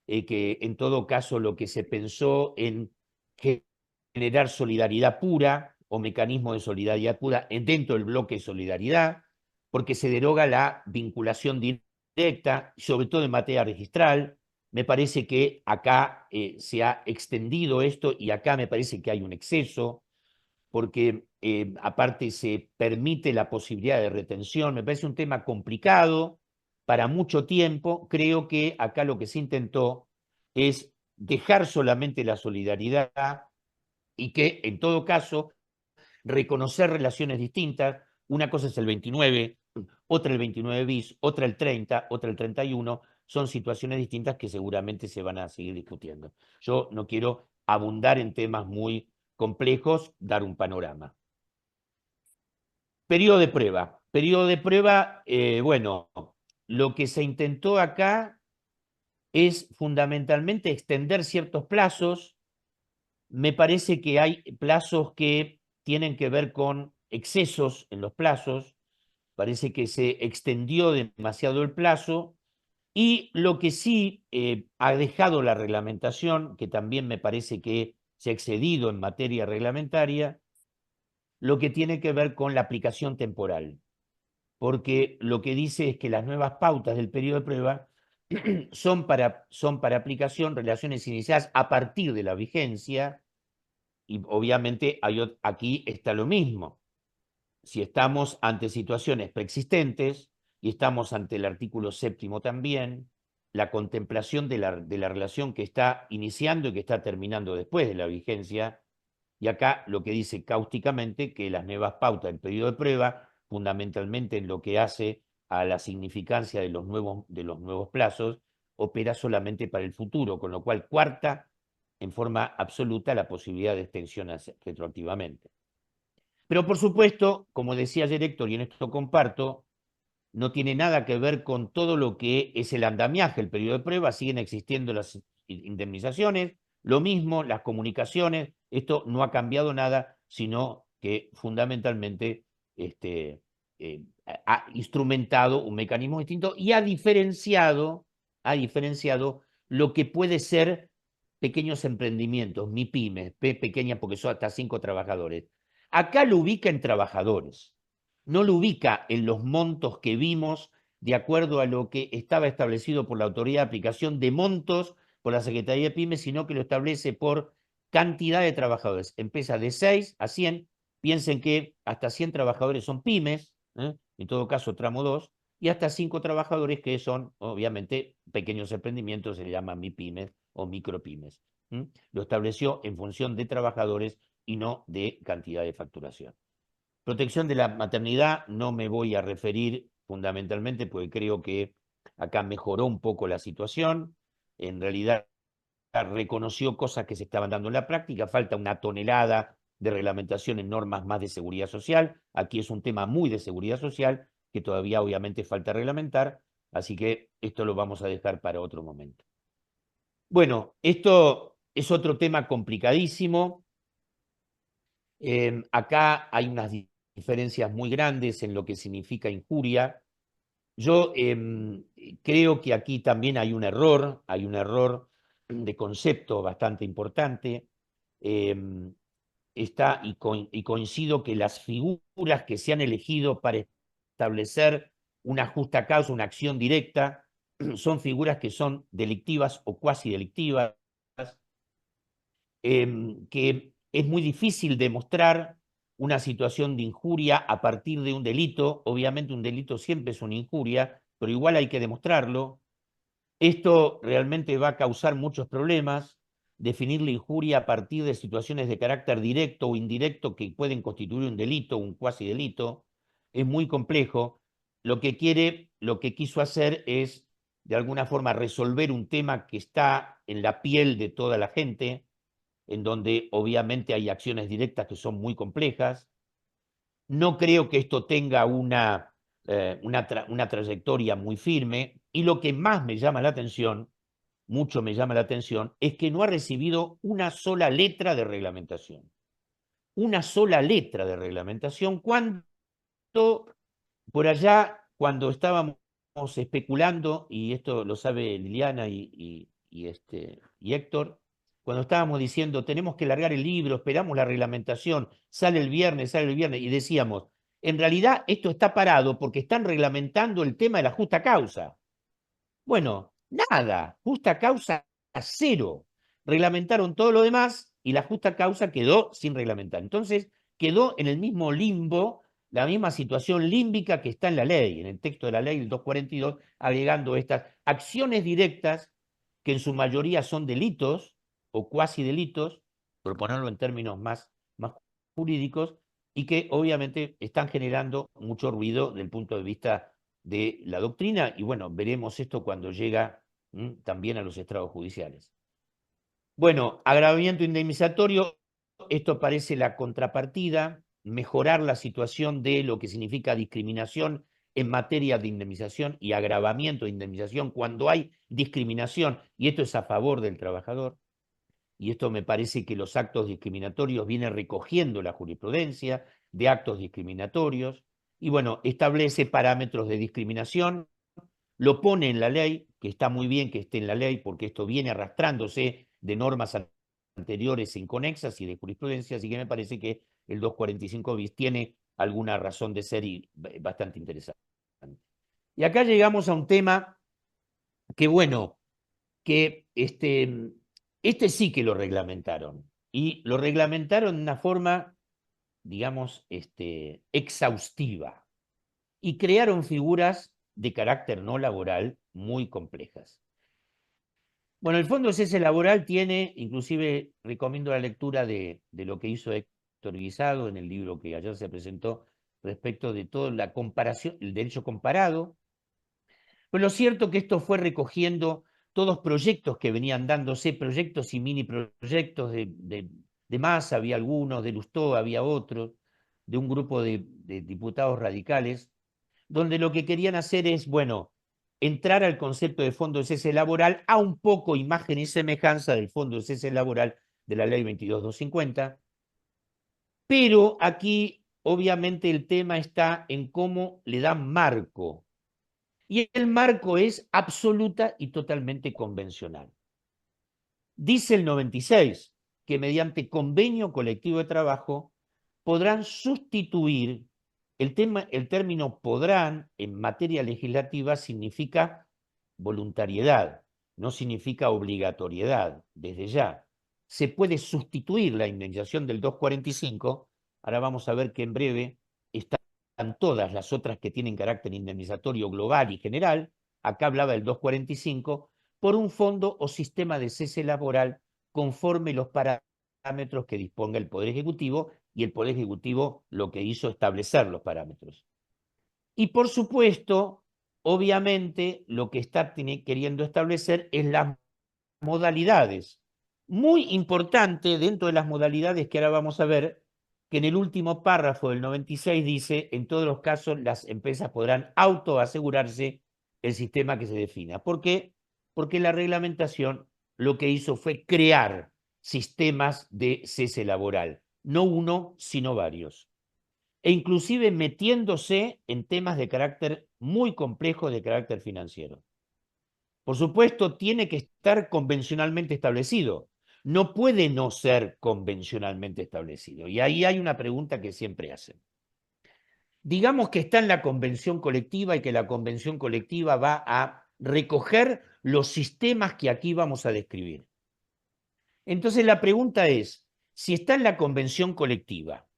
Speaker 1: que en todo caso lo que se pensó en generar solidaridad pura o mecanismo de solidaridad pura dentro del bloque de solidaridad, porque se deroga la vinculación directa, sobre todo en materia registral. Me parece que acá se ha extendido esto y acá me parece que hay un exceso, porque aparte se permite la posibilidad de retención. Me parece un tema complicado para mucho tiempo. Creo que acá lo que se intentó es dejar solamente la solidaridad y que, en todo caso, reconocer relaciones distintas. Una cosa es el 29, otra el 29 bis, otra el 30, otra el 31. Son situaciones distintas que seguramente se van a seguir discutiendo. Yo no quiero abundar en temas muy complejos, dar un panorama. Periodo de prueba. Periodo de prueba, bueno, lo que se intentó acá es fundamentalmente extender ciertos plazos. Me parece que hay plazos que tienen que ver con excesos en los plazos. Parece que se extendió demasiado el plazo. Y lo que sí ha dejado la reglamentación, que también me parece que se ha excedido en materia reglamentaria, lo que tiene que ver con la aplicación temporal. Porque lo que dice es que las nuevas pautas del periodo de prueba son para aplicación relaciones iniciadas a partir de la vigencia, y obviamente aquí está lo mismo. Si estamos ante situaciones preexistentes, y estamos ante el artículo 7º también, la contemplación de la relación que está iniciando y que está terminando después de la vigencia, y acá lo que dice cáusticamente que las nuevas pautas del periodo de prueba, fundamentalmente en lo que hace a la significancia de los nuevos plazos, opera solamente para el futuro, con lo cual cuarta en forma absoluta la posibilidad de extensión retroactivamente. Pero por supuesto, como decía ayer Héctor, y en esto comparto, no tiene nada que ver con todo lo que es el andamiaje, el periodo de prueba, siguen existiendo las indemnizaciones, lo mismo, las comunicaciones, esto no ha cambiado nada, sino que fundamentalmente ha instrumentado un mecanismo distinto y ha diferenciado lo que puede ser pequeños emprendimientos, MIPYMES, pequeñas porque son hasta 5 trabajadores. Acá lo ubica en trabajadores, no lo ubica en los montos que vimos de acuerdo a lo que estaba establecido por la autoridad de aplicación de montos por la Secretaría de Pymes, sino que lo establece por cantidad de trabajadores. Empieza de 6 a 100, piensen que hasta 100 trabajadores son pymes, en todo caso tramo 2, y hasta 5 trabajadores que son, obviamente, pequeños emprendimientos, se llaman MIPYMES o micropymes. Lo estableció en función de trabajadores y no de cantidad de facturación. Protección de la maternidad no me voy a referir fundamentalmente porque creo que acá mejoró un poco la situación. En realidad reconoció cosas que se estaban dando en la práctica, falta una tonelada de reglamentación en normas más de seguridad social. Aquí es un tema muy de seguridad social que todavía obviamente falta reglamentar, así que esto lo vamos a dejar para otro momento. Bueno, esto es otro tema complicadísimo. Acá hay unas diferencias muy grandes en lo que significa injuria. Yo creo que aquí también hay un error de concepto bastante importante. Y coincido que las figuras que se han elegido para establecer una justa causa, una acción directa, son figuras que son delictivas o cuasi delictivas, que es muy difícil demostrar una situación de injuria a partir de un delito. Obviamente un delito siempre es una injuria, pero igual hay que demostrarlo. Esto realmente va a causar muchos problemas. Definir la injuria a partir de situaciones de carácter directo o indirecto que pueden constituir un delito, un cuasi delito, es muy complejo. Lo que quiso hacer es, de alguna forma, resolver un tema que está en la piel de toda la gente, en donde obviamente hay acciones directas que son muy complejas. No creo que esto tenga una trayectoria muy firme, y lo que más me llama la atención, mucho me llama la atención, es que no ha recibido una sola letra de reglamentación. Una sola letra de reglamentación, cuando por allá, cuando estábamos especulando, y esto lo sabe Liliana y Héctor, cuando estábamos diciendo, tenemos que largar el libro, esperamos la reglamentación, sale el viernes, y decíamos, en realidad esto está parado porque están reglamentando el tema de la justa causa. Bueno, nada, justa causa cero. Reglamentaron todo lo demás y la justa causa quedó sin reglamentar. Entonces, quedó en el mismo limbo, la misma situación límbica que está en la ley, en el texto de la ley, el 242, agregando estas acciones directas, que en su mayoría son delitos o cuasi delitos, por ponerlo en términos más jurídicos, y que obviamente están generando mucho ruido desde el punto de vista de la doctrina, y bueno, veremos esto cuando llega también a los estrados judiciales. Bueno, agravamiento indemnizatorio, esto parece la contrapartida, mejorar la situación de lo que significa discriminación en materia de indemnización y agravamiento de indemnización cuando hay discriminación, y esto es a favor del trabajador. Y esto me parece que los actos discriminatorios vienen recogiendo la jurisprudencia de actos discriminatorios, y bueno, establece parámetros de discriminación, lo pone en la ley, que está muy bien que esté en la ley, porque esto viene arrastrándose de normas anteriores inconexas y de jurisprudencia, así que me parece que el 245 bis tiene alguna razón de ser y bastante interesante. Y acá llegamos a un tema que, bueno, que este sí que lo reglamentaron, y lo reglamentaron de una forma, digamos, exhaustiva, y crearon figuras de carácter no laboral muy complejas. Bueno, el Fondo Cese Laboral tiene, inclusive recomiendo la lectura de lo que hizo Héctor Guisado en el libro que ayer se presentó respecto de toda la comparación, el derecho comparado. Pero lo cierto es que esto fue recogiendo todos proyectos que venían dándose, proyectos y mini proyectos de Massa, había algunos, de Lustó había otros, de un grupo de diputados radicales, donde lo que querían hacer es, bueno, entrar al concepto de fondo de cese laboral a un poco imagen y semejanza del fondo de cese laboral de la ley 22.250, pero aquí obviamente el tema está en cómo le dan marco. Y el marco es absoluta y totalmente convencional. Dice el 96 que mediante convenio colectivo de trabajo podrán sustituir, el término podrán en materia legislativa significa voluntariedad, no significa obligatoriedad, desde ya. Se puede sustituir la indemnización del 245, ahora vamos a ver que en breve están todas las otras que tienen carácter indemnizatorio global y general, acá hablaba del 245, por un fondo o sistema de cese laboral conforme los parámetros que disponga el Poder Ejecutivo, y el Poder Ejecutivo lo que hizo establecer los parámetros. Y por supuesto, obviamente, lo que está queriendo establecer es las modalidades. Muy importante dentro de las modalidades que ahora vamos a ver, que en el último párrafo del 96 dice, en todos los casos las empresas podrán autoasegurarse el sistema que se defina. ¿Por qué? Porque la reglamentación lo que hizo fue crear sistemas de cese laboral, no uno, sino varios. E inclusive metiéndose en temas de carácter muy complejo, de carácter financiero. Por supuesto, tiene que estar convencionalmente establecido. No puede no ser convencionalmente establecido. Y ahí hay una pregunta que siempre hacen. Digamos que está en la convención colectiva y que la convención colectiva va a recoger los sistemas que aquí vamos a describir. Entonces la pregunta es, si está en la convención colectiva,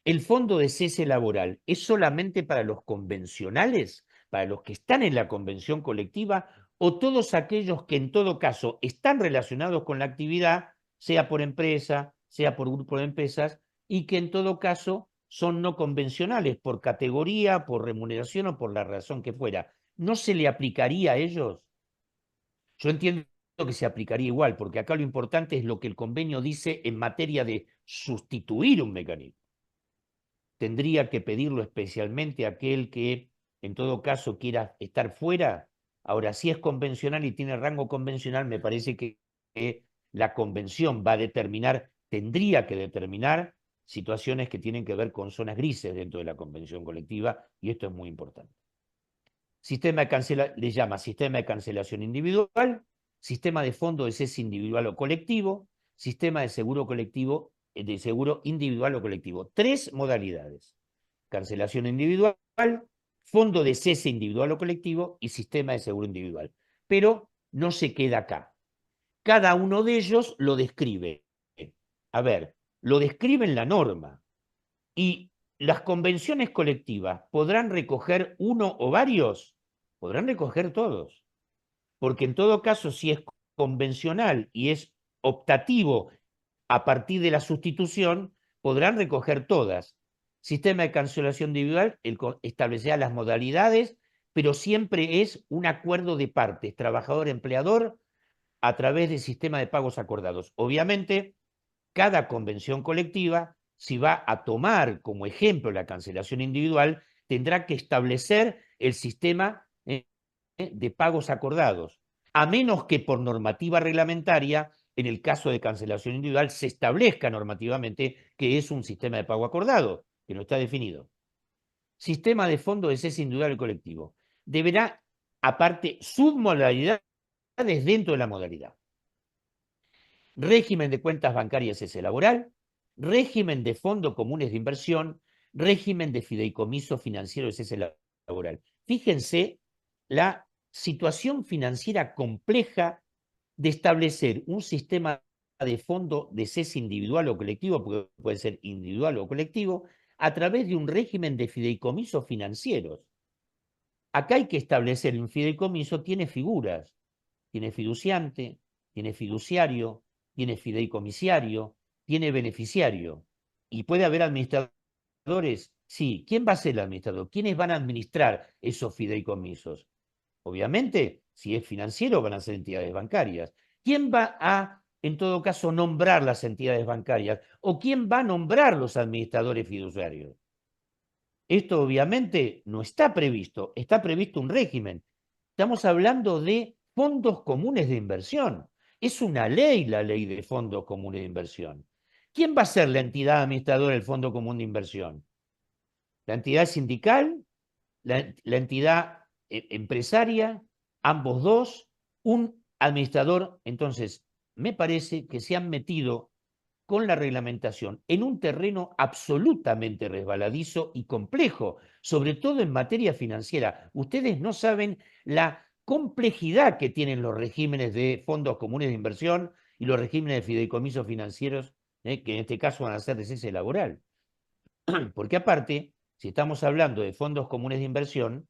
Speaker 1: ¿el fondo de cese laboral es solamente para los convencionales, para los que están en la convención colectiva, o todos aquellos que en todo caso están relacionados con la actividad, sea por empresa, sea por grupo de empresas, y que en todo caso son no convencionales por categoría, por remuneración o por la razón que fuera? ¿No se le aplicaría a ellos? Yo entiendo que se aplicaría igual, porque acá lo importante es lo que el convenio dice en materia de sustituir un mecanismo. Tendría que pedirlo especialmente aquel que en todo caso quiera estar fuera. Ahora, si es convencional y tiene rango convencional, me parece que la convención va a determinar, tendría que determinar situaciones que tienen que ver con zonas grises dentro de la convención colectiva, y esto es muy importante. Sistema de le llama sistema de cancelación individual, sistema de fondo de cese individual o colectivo, sistema de seguro colectivo, de seguro individual o colectivo. 3 modalidades: cancelación individual, fondo de cese individual o colectivo y sistema de seguro individual. Pero no se queda acá. Cada uno de ellos lo describe. A ver, lo describe en la norma. Y las convenciones colectivas podrán recoger uno o varios, podrán recoger todos. Porque en todo caso, si es convencional y es optativo a partir de la sustitución, podrán recoger todas. Sistema de cancelación individual establecerá las modalidades, pero siempre es un acuerdo de partes, trabajador-empleador, a través del sistema de pagos acordados. Obviamente, cada convención colectiva, si va a tomar como ejemplo la cancelación individual, tendrá que establecer el sistema de pagos acordados, a menos que por normativa reglamentaria, en el caso de cancelación individual, se establezca normativamente que es un sistema de pago acordado, que no está definido. Sistema de fondo de cese individual y colectivo. Deberá, aparte, submodalidades dentro de la modalidad. Régimen de cuentas bancarias cese laboral, régimen de fondos comunes de inversión, régimen de fideicomiso financiero de cese laboral. Fíjense la situación financiera compleja de establecer un sistema de fondo de cese individual o colectivo, porque puede ser individual o colectivo, a través de un régimen de fideicomisos financieros. Acá hay que establecer un fideicomiso, tiene figuras, tiene fiduciante, tiene fiduciario, tiene fideicomisario, tiene beneficiario. ¿Y puede haber administradores? Sí. ¿Quién va a ser el administrador? ¿Quiénes van a administrar esos fideicomisos? Obviamente Si es financiero, van a ser entidades bancarias. ¿Quién va a, en todo caso, nombrar las entidades bancarias? ¿O quién va a nombrar los administradores fiduciarios? Esto obviamente no está previsto, está previsto un régimen. Estamos hablando de fondos comunes de inversión. Es una ley la ley de fondos comunes de inversión. ¿Quién va a ser la entidad administradora del Fondo Común de Inversión? ¿La entidad sindical? ¿La entidad empresaria? ¿Ambos dos? ¿Un administrador? Entonces, me parece que se han metido con la reglamentación en un terreno absolutamente resbaladizo y complejo, sobre todo en materia financiera. Ustedes no saben la complejidad que tienen los regímenes de fondos comunes de inversión y los regímenes de fideicomisos financieros, que en este caso van a ser de cese laboral. Porque aparte, si estamos hablando de fondos comunes de inversión,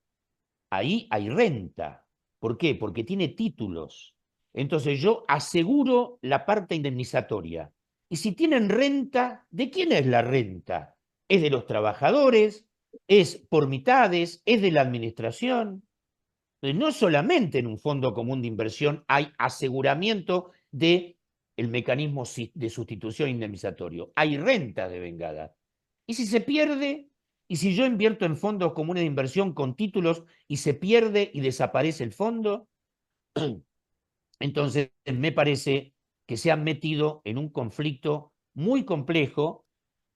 Speaker 1: ahí hay renta. ¿Por qué? Porque tiene títulos. Entonces yo aseguro la parte indemnizatoria. Y si tienen renta, ¿de quién es la renta? ¿Es de los trabajadores? ¿Es por mitades? ¿Es de la administración? Entonces, no solamente en un fondo común de inversión hay aseguramiento del mecanismo de sustitución indemnizatorio, hay renta de vengada. ¿Y si se pierde? ¿Y si yo invierto en fondos comunes de inversión con títulos y se pierde y desaparece el fondo? Entonces, me parece que se han metido en un conflicto muy complejo.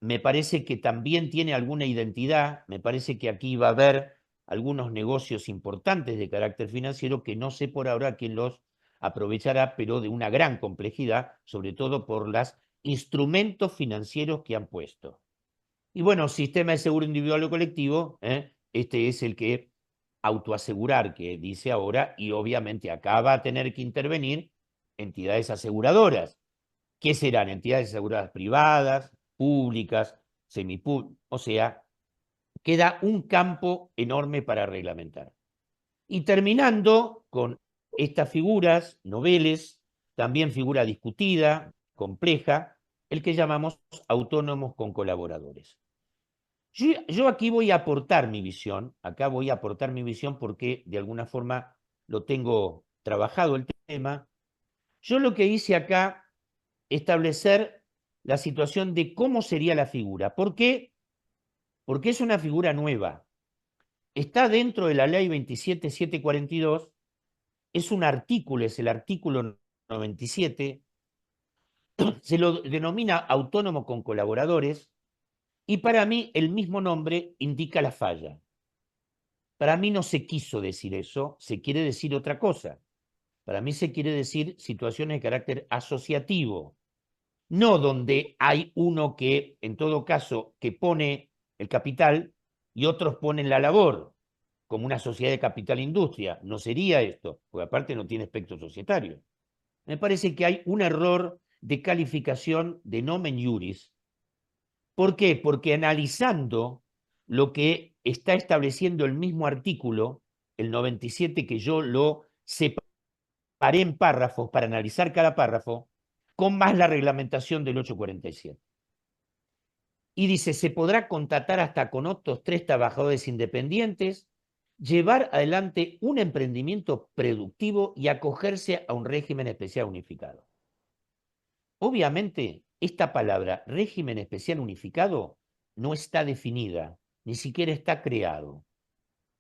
Speaker 1: Me parece que también tiene alguna identidad. Me parece que aquí va a haber algunos negocios importantes de carácter financiero que no sé por ahora quién los aprovechará, pero de una gran complejidad, sobre todo por los instrumentos financieros que han puesto. Y bueno, sistema de seguro individual o colectivo, este es el que autoasegurar, que dice ahora, y obviamente acá va a tener que intervenir entidades aseguradoras. ¿Qué serán? Entidades aseguradoras privadas, públicas, semipúblicas, o sea, queda un campo enorme para reglamentar. Y terminando con estas figuras, noveles, también figura discutida, compleja, el que llamamos autónomos con colaboradores. Yo aquí voy a aportar mi visión, acá voy a aportar mi visión porque de alguna forma lo tengo trabajado el tema. Yo lo que hice acá, establecer la situación de cómo sería la figura. ¿Por qué? Porque es una figura nueva. Está dentro de la ley 27742, es un artículo, es el artículo 97, se lo denomina autónomo con colaboradores, y para mí el mismo nombre indica la falla. Para mí no se quiso decir eso, se quiere decir otra cosa. Para mí se quiere decir situaciones de carácter asociativo, no donde hay uno que, en todo caso, que pone el capital y otros ponen la labor, como una sociedad de capital-industria. No sería esto, porque aparte no tiene aspecto societario. Me parece que hay un error de calificación de nomen iuris. ¿Por qué? Porque analizando lo que está estableciendo el mismo artículo, el 97, que yo lo separé en párrafos para analizar cada párrafo, con más la reglamentación del 847. Y dice, se podrá contratar hasta con otros 3 trabajadores independientes, llevar adelante un emprendimiento productivo y acogerse a un régimen especial unificado. Obviamente, esta palabra régimen especial unificado no está definida, ni siquiera está creado,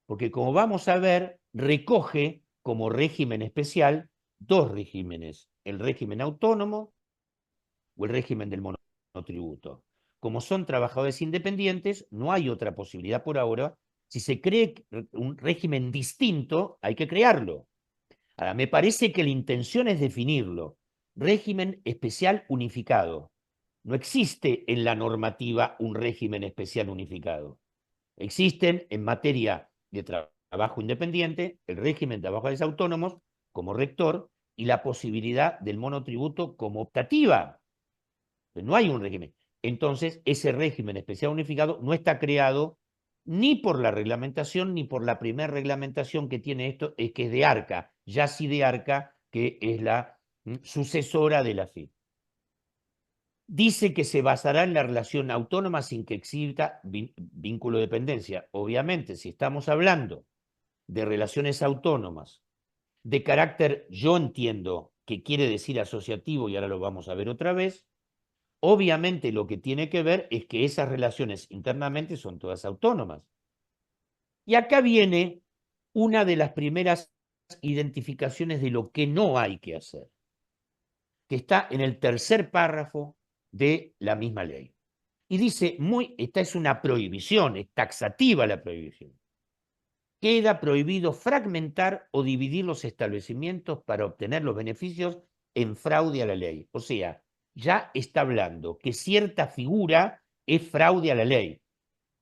Speaker 1: porque como vamos a ver, recoge como régimen especial 2 regímenes, el régimen autónomo o el régimen del monotributo. Como son trabajadores independientes, no hay otra posibilidad por ahora. Si se cree un régimen distinto, hay que crearlo. Ahora, me parece que la intención es definirlo. Régimen especial unificado. No existe en la normativa un régimen especial unificado. Existen en materia de trabajo independiente el régimen de trabajadores autónomos como rector y la posibilidad del monotributo como optativa. No hay un régimen. Entonces, ese régimen especial unificado no está creado ni por la reglamentación ni por la primera reglamentación que tiene esto, que es de ARCA, ya sí de ARCA, que es la sucesora de la FIP. Dice que se basará en la relación autónoma sin que exista vínculo de dependencia. Obviamente, si estamos hablando de relaciones autónomas de carácter, yo entiendo que quiere decir asociativo, y ahora lo vamos a ver otra vez. Obviamente lo que tiene que ver es que esas relaciones internamente son todas autónomas. Y acá viene una de las primeras identificaciones de lo que no hay que hacer, que está en el tercer párrafo de la misma ley. Y dice, esta es una prohibición, es taxativa la prohibición. Queda prohibido fragmentar o dividir los establecimientos para obtener los beneficios en fraude a la ley. O sea, ya está hablando que cierta figura es fraude a la ley.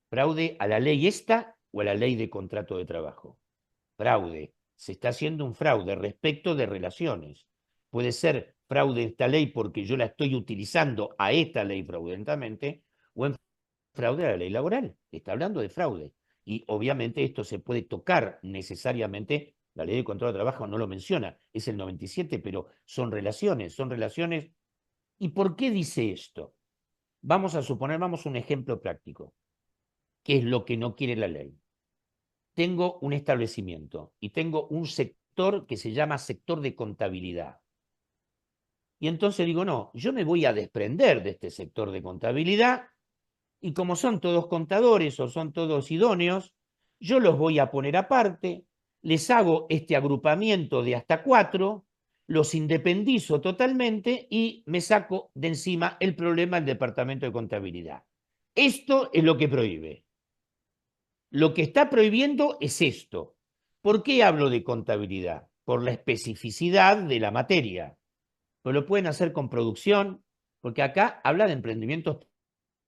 Speaker 1: Fraude a la ley esta o a la ley de contrato de trabajo. Fraude. Se está haciendo un fraude respecto de relaciones. Puede ser fraude esta ley porque yo la estoy utilizando a esta ley fraudulentamente, o en fraude a la ley laboral. Está hablando de fraude. Y obviamente esto se puede tocar necesariamente, la ley de control de trabajo no lo menciona, es el 97, pero son relaciones. ¿Y por qué dice esto? Vamos a suponer, vamos a un ejemplo práctico. ¿Qué es lo que no quiere la ley? Tengo un establecimiento y tengo un sector que se llama sector de contabilidad. Y entonces digo, no, yo me voy a desprender de este sector de contabilidad y como son todos contadores o son todos idóneos, yo los voy a poner aparte, les hago este agrupamiento de hasta 4, los independizo totalmente y me saco de encima el problema del departamento de contabilidad. Esto es lo que prohíbe. Lo que está prohibiendo es esto. ¿Por qué hablo de contabilidad? Por la especificidad de la materia. Pero lo pueden hacer con producción, porque acá habla de emprendimientos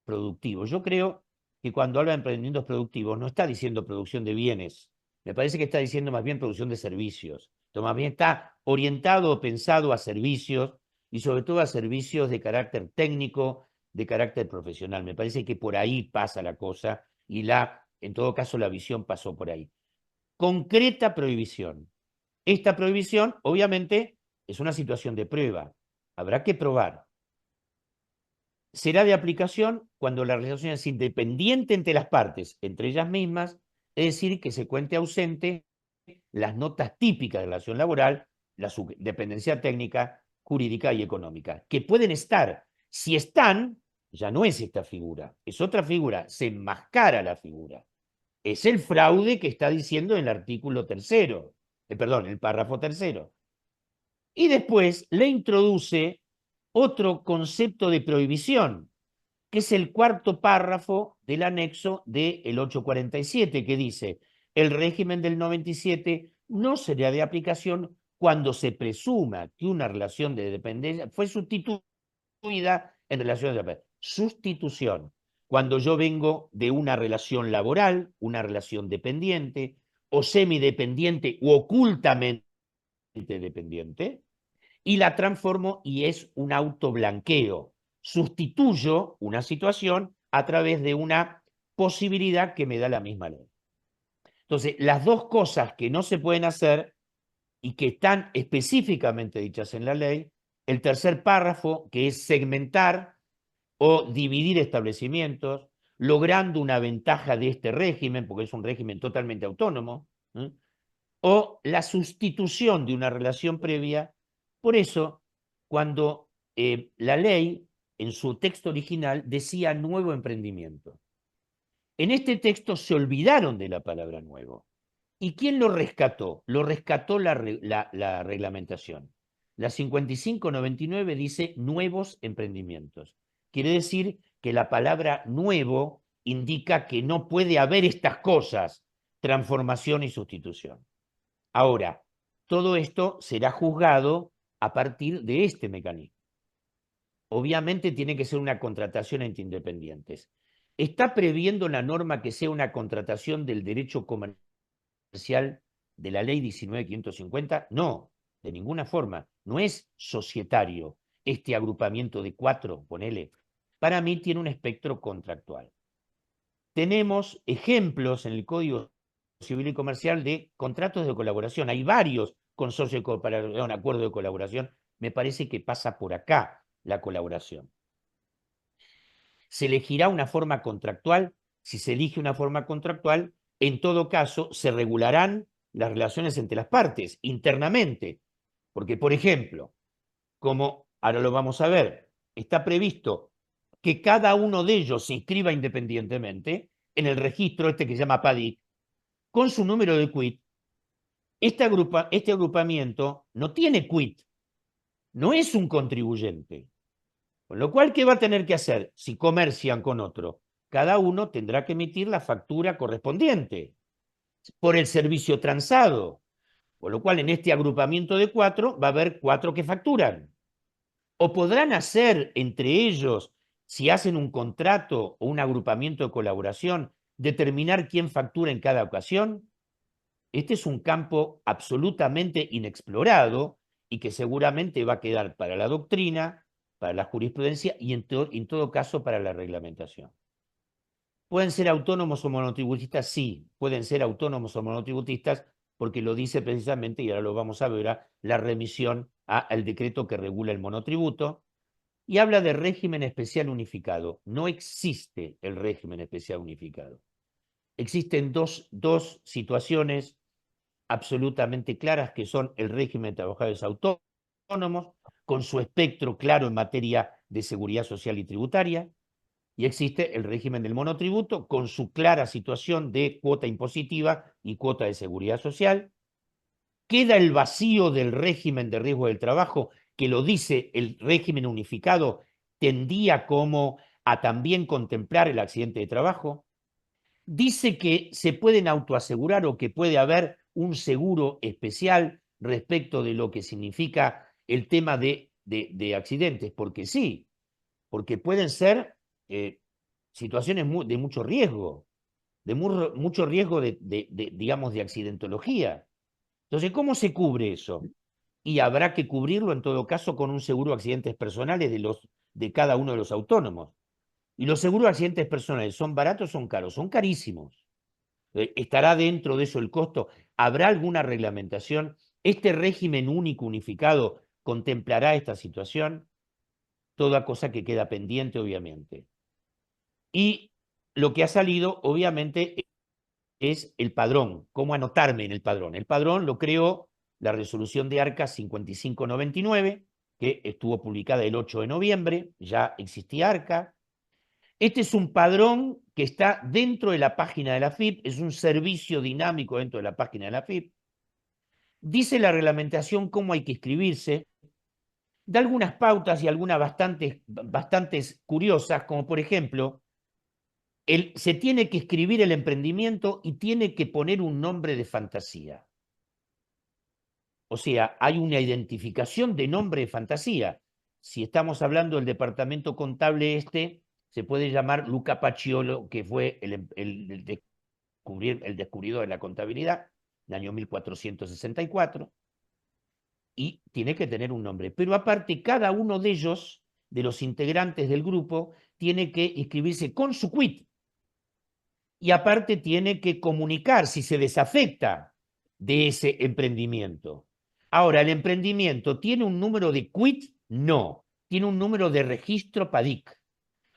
Speaker 1: productivos. Yo creo que cuando habla de emprendimientos productivos no está diciendo producción de bienes. Me parece que está diciendo más bien producción de servicios. Entonces, más bien está orientado o pensado a servicios y sobre todo a servicios de carácter técnico, de carácter profesional. Me parece que por ahí pasa la cosa y en todo caso la visión pasó por ahí. Concreta prohibición. Esta prohibición, obviamente, es una situación de prueba. Habrá que probar. Será de aplicación cuando la relación es independiente entre las partes, entre ellas mismas, es decir, que se cuente ausente las notas típicas de relación laboral, la dependencia técnica, jurídica y económica, que pueden estar. Si están, ya no es esta figura, es otra figura, se enmascara la figura. Es el fraude que está diciendo el artículo tercero, el párrafo tercero. Y después le introduce otro concepto de prohibición, que es el cuarto párrafo del anexo del 847, que dice, el régimen del 97 no será de aplicación cuando se presuma que una relación de dependencia fue sustituida en relación de dependencia. Sustitución. Cuando yo vengo de una relación laboral, una relación dependiente, o semidependiente u ocultamente dependiente, y la transformo y es un autoblanqueo. Sustituyo una situación a través de una posibilidad que me da la misma ley. Entonces, las dos cosas que no se pueden hacer y que están específicamente dichas en la ley, el tercer párrafo, que es segmentar o dividir establecimientos, logrando una ventaja de este régimen, porque es un régimen totalmente autónomo, ¿eh? O la sustitución de una relación previa. Por eso, cuando la ley, en su texto original, decía nuevo emprendimiento. En este texto se olvidaron de la palabra nuevo. ¿Y quién lo rescató? Lo rescató la reglamentación. La 5599 dice nuevos emprendimientos. Quiere decir que la palabra nuevo indica que no puede haber estas cosas, transformación y sustitución. Ahora, todo esto será juzgado a partir de este mecanismo. Obviamente tiene que ser una contratación entre independientes. ¿Está previendo la norma que sea una contratación del derecho comercial de la ley 19.550? No, de ninguna forma. No es societario este agrupamiento de 4, ponele. Para mí tiene un espectro contractual. Tenemos ejemplos en el Código Civil y Comercial de contratos de colaboración. Hay varios consorcios de cooperación, acuerdos de colaboración. Me parece que pasa por acá la colaboración. ¿Se elegirá una forma contractual? Si se elige una forma contractual, en todo caso se regularán las relaciones entre las partes internamente. Porque, por ejemplo, como ahora lo vamos a ver, está previsto que cada uno de ellos se inscriba independientemente en el registro este que se llama PADIC, con su número de quit. Este agrupamiento no tiene quit, no es un contribuyente. Con lo cual, ¿qué va a tener que hacer? Si comercian con otro, cada uno tendrá que emitir la factura correspondiente por el servicio transado. Con lo cual, en este agrupamiento de 4 va a haber 4 que facturan. O podrán hacer entre ellos, si hacen un contrato o un agrupamiento de colaboración, determinar quién factura en cada ocasión. Este es un campo absolutamente inexplorado y que seguramente va a quedar para la doctrina, para la jurisprudencia y en todo caso para la reglamentación. ¿Pueden ser autónomos o monotributistas? Sí, pueden ser autónomos o monotributistas porque lo dice precisamente, y ahora lo vamos a ver, la remisión al decreto que regula el monotributo, y habla de régimen especial unificado. No existe el régimen especial unificado. Existen dos situaciones absolutamente claras que son el régimen de trabajadores autónomos, con su espectro claro en materia de seguridad social y tributaria, y existe el régimen del monotributo con su clara situación de cuota impositiva y cuota de seguridad social. Queda el vacío del régimen de riesgo del trabajo, que lo dice el régimen unificado, tendía como a también contemplar el accidente de trabajo. Dice que se pueden autoasegurar o que puede haber un seguro especial respecto de lo que significa el tema de accidentes, porque sí, porque pueden ser situaciones de mucho riesgo, mucho riesgo digamos, de accidentología. Entonces, ¿cómo se cubre eso? Y habrá que cubrirlo en todo caso con un seguro de accidentes personales de cada uno de los autónomos. Y los seguros de accidentes personales, ¿son baratos o son caros? Son carísimos. ¿Estará dentro de eso el costo? ¿Habrá alguna reglamentación? ¿Este régimen único, unificado, contemplará esta situación? Toda cosa que queda pendiente, obviamente. Y lo que ha salido, obviamente, es el padrón, cómo anotarme en el padrón. El padrón lo creó la resolución de ARCA 5599, que estuvo publicada el 8 de noviembre, ya existía ARCA. Este es un padrón que está dentro de la página de la AFIP, es un servicio dinámico dentro de la página de la AFIP. Dice la reglamentación cómo hay que inscribirse, da algunas pautas y algunas bastantes curiosas, como por ejemplo, se tiene que escribir el emprendimiento y tiene que poner un nombre de fantasía. O sea, hay una identificación de nombre de fantasía. Si estamos hablando del departamento contable se puede llamar Luca Paciolo, que fue el descubridor de la contabilidad, en el año 1464, y tiene que tener un nombre. Pero aparte, cada uno de ellos, de los integrantes del grupo, tiene que inscribirse con su quit. Y aparte tiene que comunicar si se desafecta de ese emprendimiento. Ahora, ¿el emprendimiento tiene un número de quit? No, tiene un número de registro PADIC.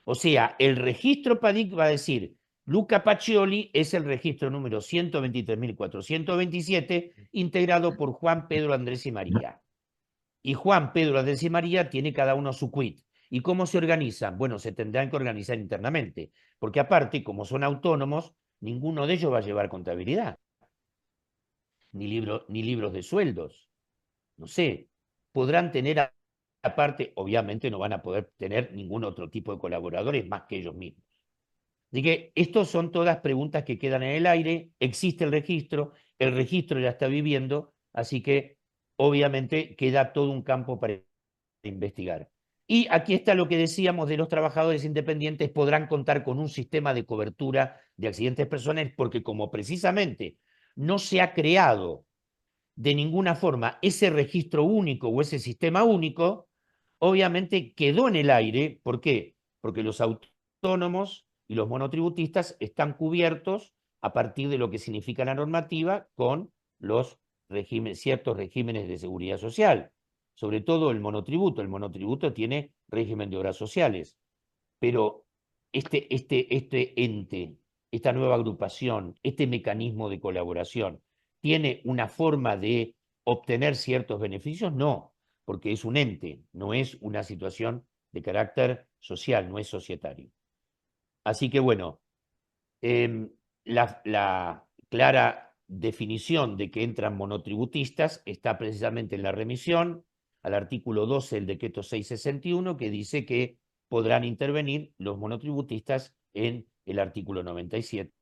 Speaker 1: O sea, el registro PADIC va a decir, Luca Pacioli es el registro número 123.427, integrado por Juan, Pedro, Andrés y María. Y Juan, Pedro, Andrés y María tiene cada uno su quit. ¿Y cómo se organizan? Bueno, se tendrán que organizar internamente, porque aparte, como son autónomos, ninguno de ellos va a llevar contabilidad, ni libros de sueldos. No sé, podrán tener aparte, obviamente no van a poder tener ningún otro tipo de colaboradores más que ellos mismos. Así que estas son todas preguntas que quedan en el aire, existe el registro ya está viviendo, así que obviamente queda todo un campo para investigar. Y aquí está lo que decíamos de los trabajadores independientes, podrán contar con un sistema de cobertura de accidentes personales porque como precisamente no se ha creado de ninguna forma ese registro único o ese sistema único, obviamente quedó en el aire. ¿Por qué? Porque los autónomos y los monotributistas están cubiertos a partir de lo que significa la normativa con los ciertos regímenes de seguridad social. Sobre todo el monotributo. El monotributo tiene régimen de obras sociales. Pero este ente, esta nueva agrupación, este mecanismo de colaboración, tiene una forma de obtener ciertos beneficios? No, porque es un ente, no es una situación de carácter social, no es societario. Así que bueno, la clara definición de que entran monotributistas está precisamente en la remisión al artículo 12 del decreto 661, que dice que podrán intervenir los monotributistas en el artículo 97.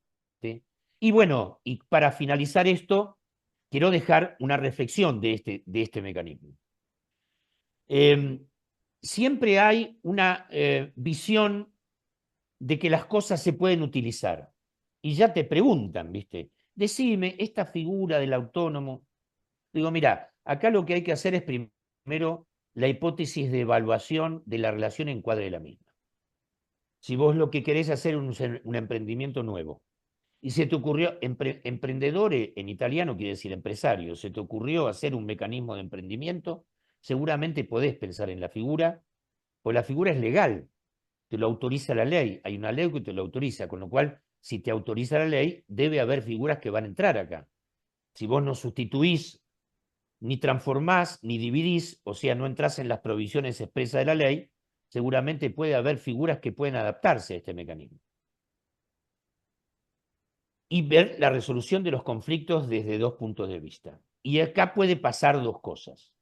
Speaker 1: Y bueno, y para finalizar esto, quiero dejar una reflexión de este mecanismo. Siempre hay una visión de que las cosas se pueden utilizar. Y ya te preguntan, ¿viste? Decime, esta figura del autónomo. Digo, mira, acá lo que hay que hacer es primero la hipótesis de evaluación de la relación en cuadre de la misma. Si vos lo que querés hacer es un emprendimiento nuevo, y se te ocurrió, emprendedore en italiano quiere decir empresario, se te ocurrió hacer un mecanismo de emprendimiento, seguramente podés pensar en la figura, pues la figura es legal, te lo autoriza la ley, hay una ley que te lo autoriza, con lo cual, si te autoriza la ley, debe haber figuras que van a entrar acá. Si vos no sustituís, ni transformás, ni dividís, o sea, no entrás en las provisiones expresas de la ley, seguramente puede haber figuras que pueden adaptarse a este mecanismo. Y ver la resolución de los conflictos desde dos puntos de vista. Y acá puede pasar dos cosas.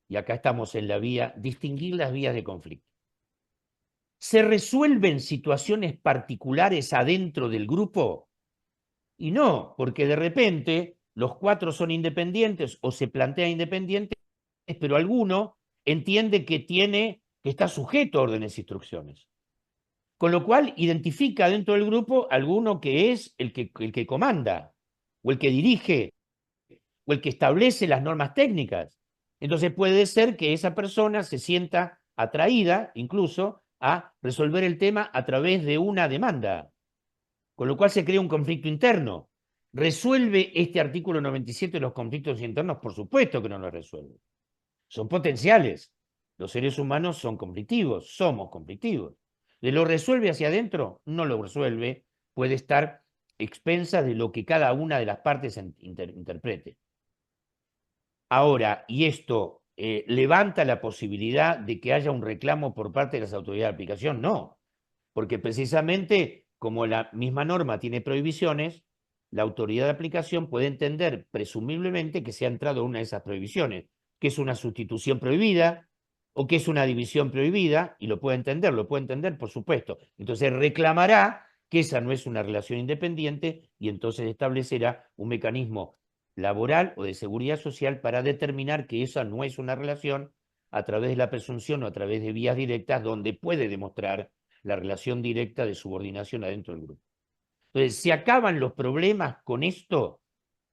Speaker 1: Y acá estamos en la vía, distinguir las vías de conflicto. ¿Se resuelven situaciones particulares adentro del grupo? Y no, porque de repente los cuatro son independientes o se plantea independientes, pero alguno entiende que está sujeto a órdenes e instrucciones. Con lo cual identifica dentro del grupo alguno que es el que comanda, o el que dirige, o el que establece las normas técnicas. Entonces puede ser que esa persona se sienta atraída incluso a resolver el tema a través de una demanda, con lo cual se crea un conflicto interno. ¿Resuelve este artículo 97 los conflictos internos? Por supuesto que no los resuelve. Son potenciales. Los seres humanos son conflictivos, somos conflictivos. ¿De lo resuelve hacia adentro? No lo resuelve. Puede estar expensa de lo que cada una de las partes interprete. Ahora, y esto levanta la posibilidad de que haya un reclamo por parte de las autoridades de aplicación, no, porque precisamente como la misma norma tiene prohibiciones, la autoridad de aplicación puede entender presumiblemente que se ha entrado en una de esas prohibiciones, que es una sustitución prohibida o que es una división prohibida, y lo puede entender, por supuesto. Entonces reclamará que esa no es una relación independiente y entonces establecerá un mecanismo laboral o de seguridad social para determinar que esa no es una relación a través de la presunción o a través de vías directas donde puede demostrar la relación directa de subordinación adentro del grupo. Entonces, ¿se acaban los problemas con esto?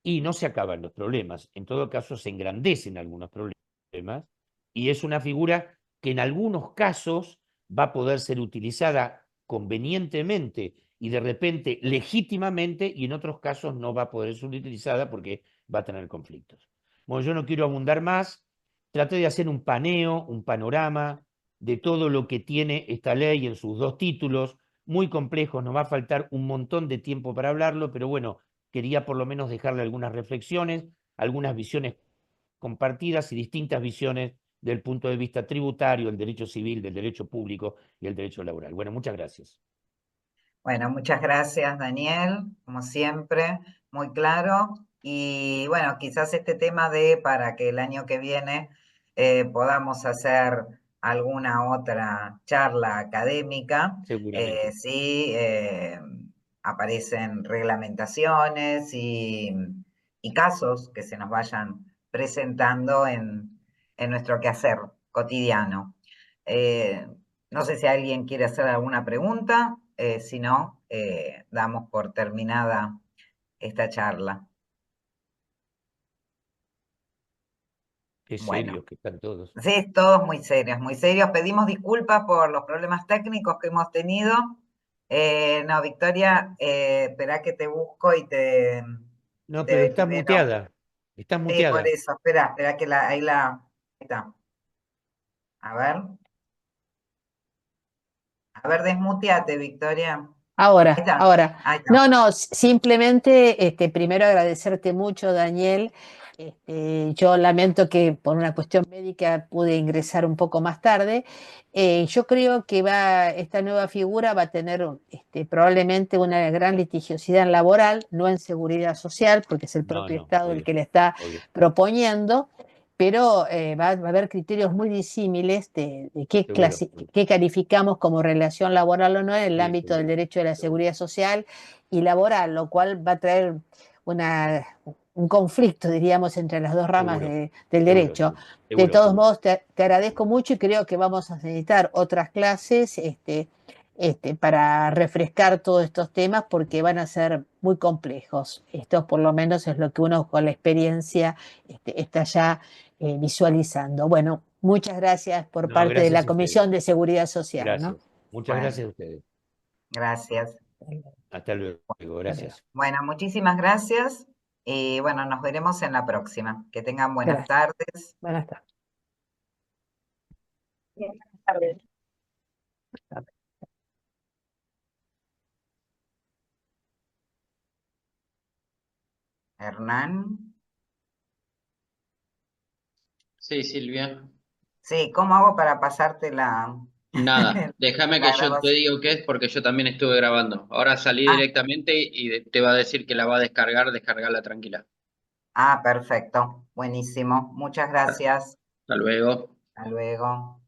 Speaker 1: Y no se acaban los problemas. En todo caso, se engrandecen algunos problemas y es una figura que en algunos casos va a poder ser utilizada convenientemente y de repente legítimamente, y en otros casos no va a poder ser utilizada porque va a tener conflictos. Bueno, yo no quiero abundar más, traté de hacer un paneo, un panorama de todo lo que tiene esta ley en sus dos títulos, muy complejos, nos va a faltar un montón de tiempo para hablarlo, pero bueno, quería por lo menos dejarle algunas reflexiones, algunas visiones compartidas y distintas visiones del punto de vista tributario, el derecho civil, del derecho público y el derecho laboral. Bueno, muchas gracias.
Speaker 2: Bueno, muchas gracias, Daniel, como siempre, muy claro. Y bueno, quizás este tema para que el año que viene podamos hacer alguna otra charla académica,
Speaker 1: Seguramente.
Speaker 2: si aparecen reglamentaciones y casos que se nos vayan presentando en nuestro quehacer cotidiano. Eh, no sé si alguien quiere hacer alguna pregunta, si no, damos por terminada esta charla.
Speaker 1: Qué
Speaker 2: Bueno,
Speaker 1: serios que están todos.
Speaker 2: sí, todos muy serios, muy serios. Pedimos disculpas por los problemas técnicos que hemos tenido. No, Victoria, espera que te busco y
Speaker 1: No, pero
Speaker 2: te
Speaker 1: estás
Speaker 2: libero.
Speaker 1: muteada. Estás
Speaker 2: Sí, por
Speaker 1: muteada.
Speaker 2: eso, espera que ahí está. A ver, desmuteate, Victoria. Ahí
Speaker 4: Ahora,
Speaker 2: está,
Speaker 4: ahora.
Speaker 2: ahí está.
Speaker 4: No, simplemente primero agradecerte mucho, Daniel. Yo lamento que por una cuestión médica pude ingresar un poco más tarde. Yo creo que esta nueva figura va a tener probablemente una gran litigiosidad laboral, no en seguridad social, porque es el
Speaker 1: No,
Speaker 4: propio
Speaker 1: no,
Speaker 4: Estado el
Speaker 1: obvio,
Speaker 4: que le está
Speaker 1: obvio.
Speaker 4: proponiendo, pero va a haber criterios muy disímiles de
Speaker 1: Seguro.
Speaker 4: qué calificamos como relación laboral o no en el
Speaker 1: Sí,
Speaker 4: ámbito del
Speaker 1: seguro,
Speaker 4: derecho de la
Speaker 1: seguro.
Speaker 4: seguridad social y laboral, lo cual va a traer un conflicto, diríamos, entre las dos ramas
Speaker 1: Seguro,
Speaker 4: del
Speaker 1: seguro,
Speaker 4: derecho.
Speaker 1: seguro,
Speaker 4: De
Speaker 1: seguro,
Speaker 4: todos
Speaker 1: seguro.
Speaker 4: modos, te agradezco mucho y creo que vamos a necesitar otras clases para refrescar todos estos temas porque van a ser muy complejos. Esto por lo menos es lo que uno con la experiencia está ya visualizando. Bueno, muchas gracias por
Speaker 1: No,
Speaker 4: parte de la
Speaker 1: gracias a ustedes.
Speaker 4: Comisión de Seguridad Social, ¿no?
Speaker 1: Gracias. Muchas
Speaker 2: Bueno,
Speaker 1: gracias a ustedes.
Speaker 2: gracias.
Speaker 1: Hasta luego. Gracias.
Speaker 2: Bueno, muchísimas gracias. Y bueno, nos veremos en la próxima. Que tengan buenas
Speaker 4: Gracias.
Speaker 2: tardes.
Speaker 4: Buenas tardes.
Speaker 3: Buenas tardes.
Speaker 2: Hernán.
Speaker 5: Sí, Silvia.
Speaker 2: Sí, ¿cómo hago para pasarte la,
Speaker 5: Nada, déjame que
Speaker 2: la
Speaker 5: yo te
Speaker 2: grabación?
Speaker 5: digo qué es porque yo también estuve grabando. Ahora salí
Speaker 2: Ah,
Speaker 5: directamente y te va a decir que la va a descargar, descargarla tranquila.
Speaker 2: perfecto. Buenísimo. Muchas gracias.
Speaker 5: Hasta luego.
Speaker 2: Hasta luego.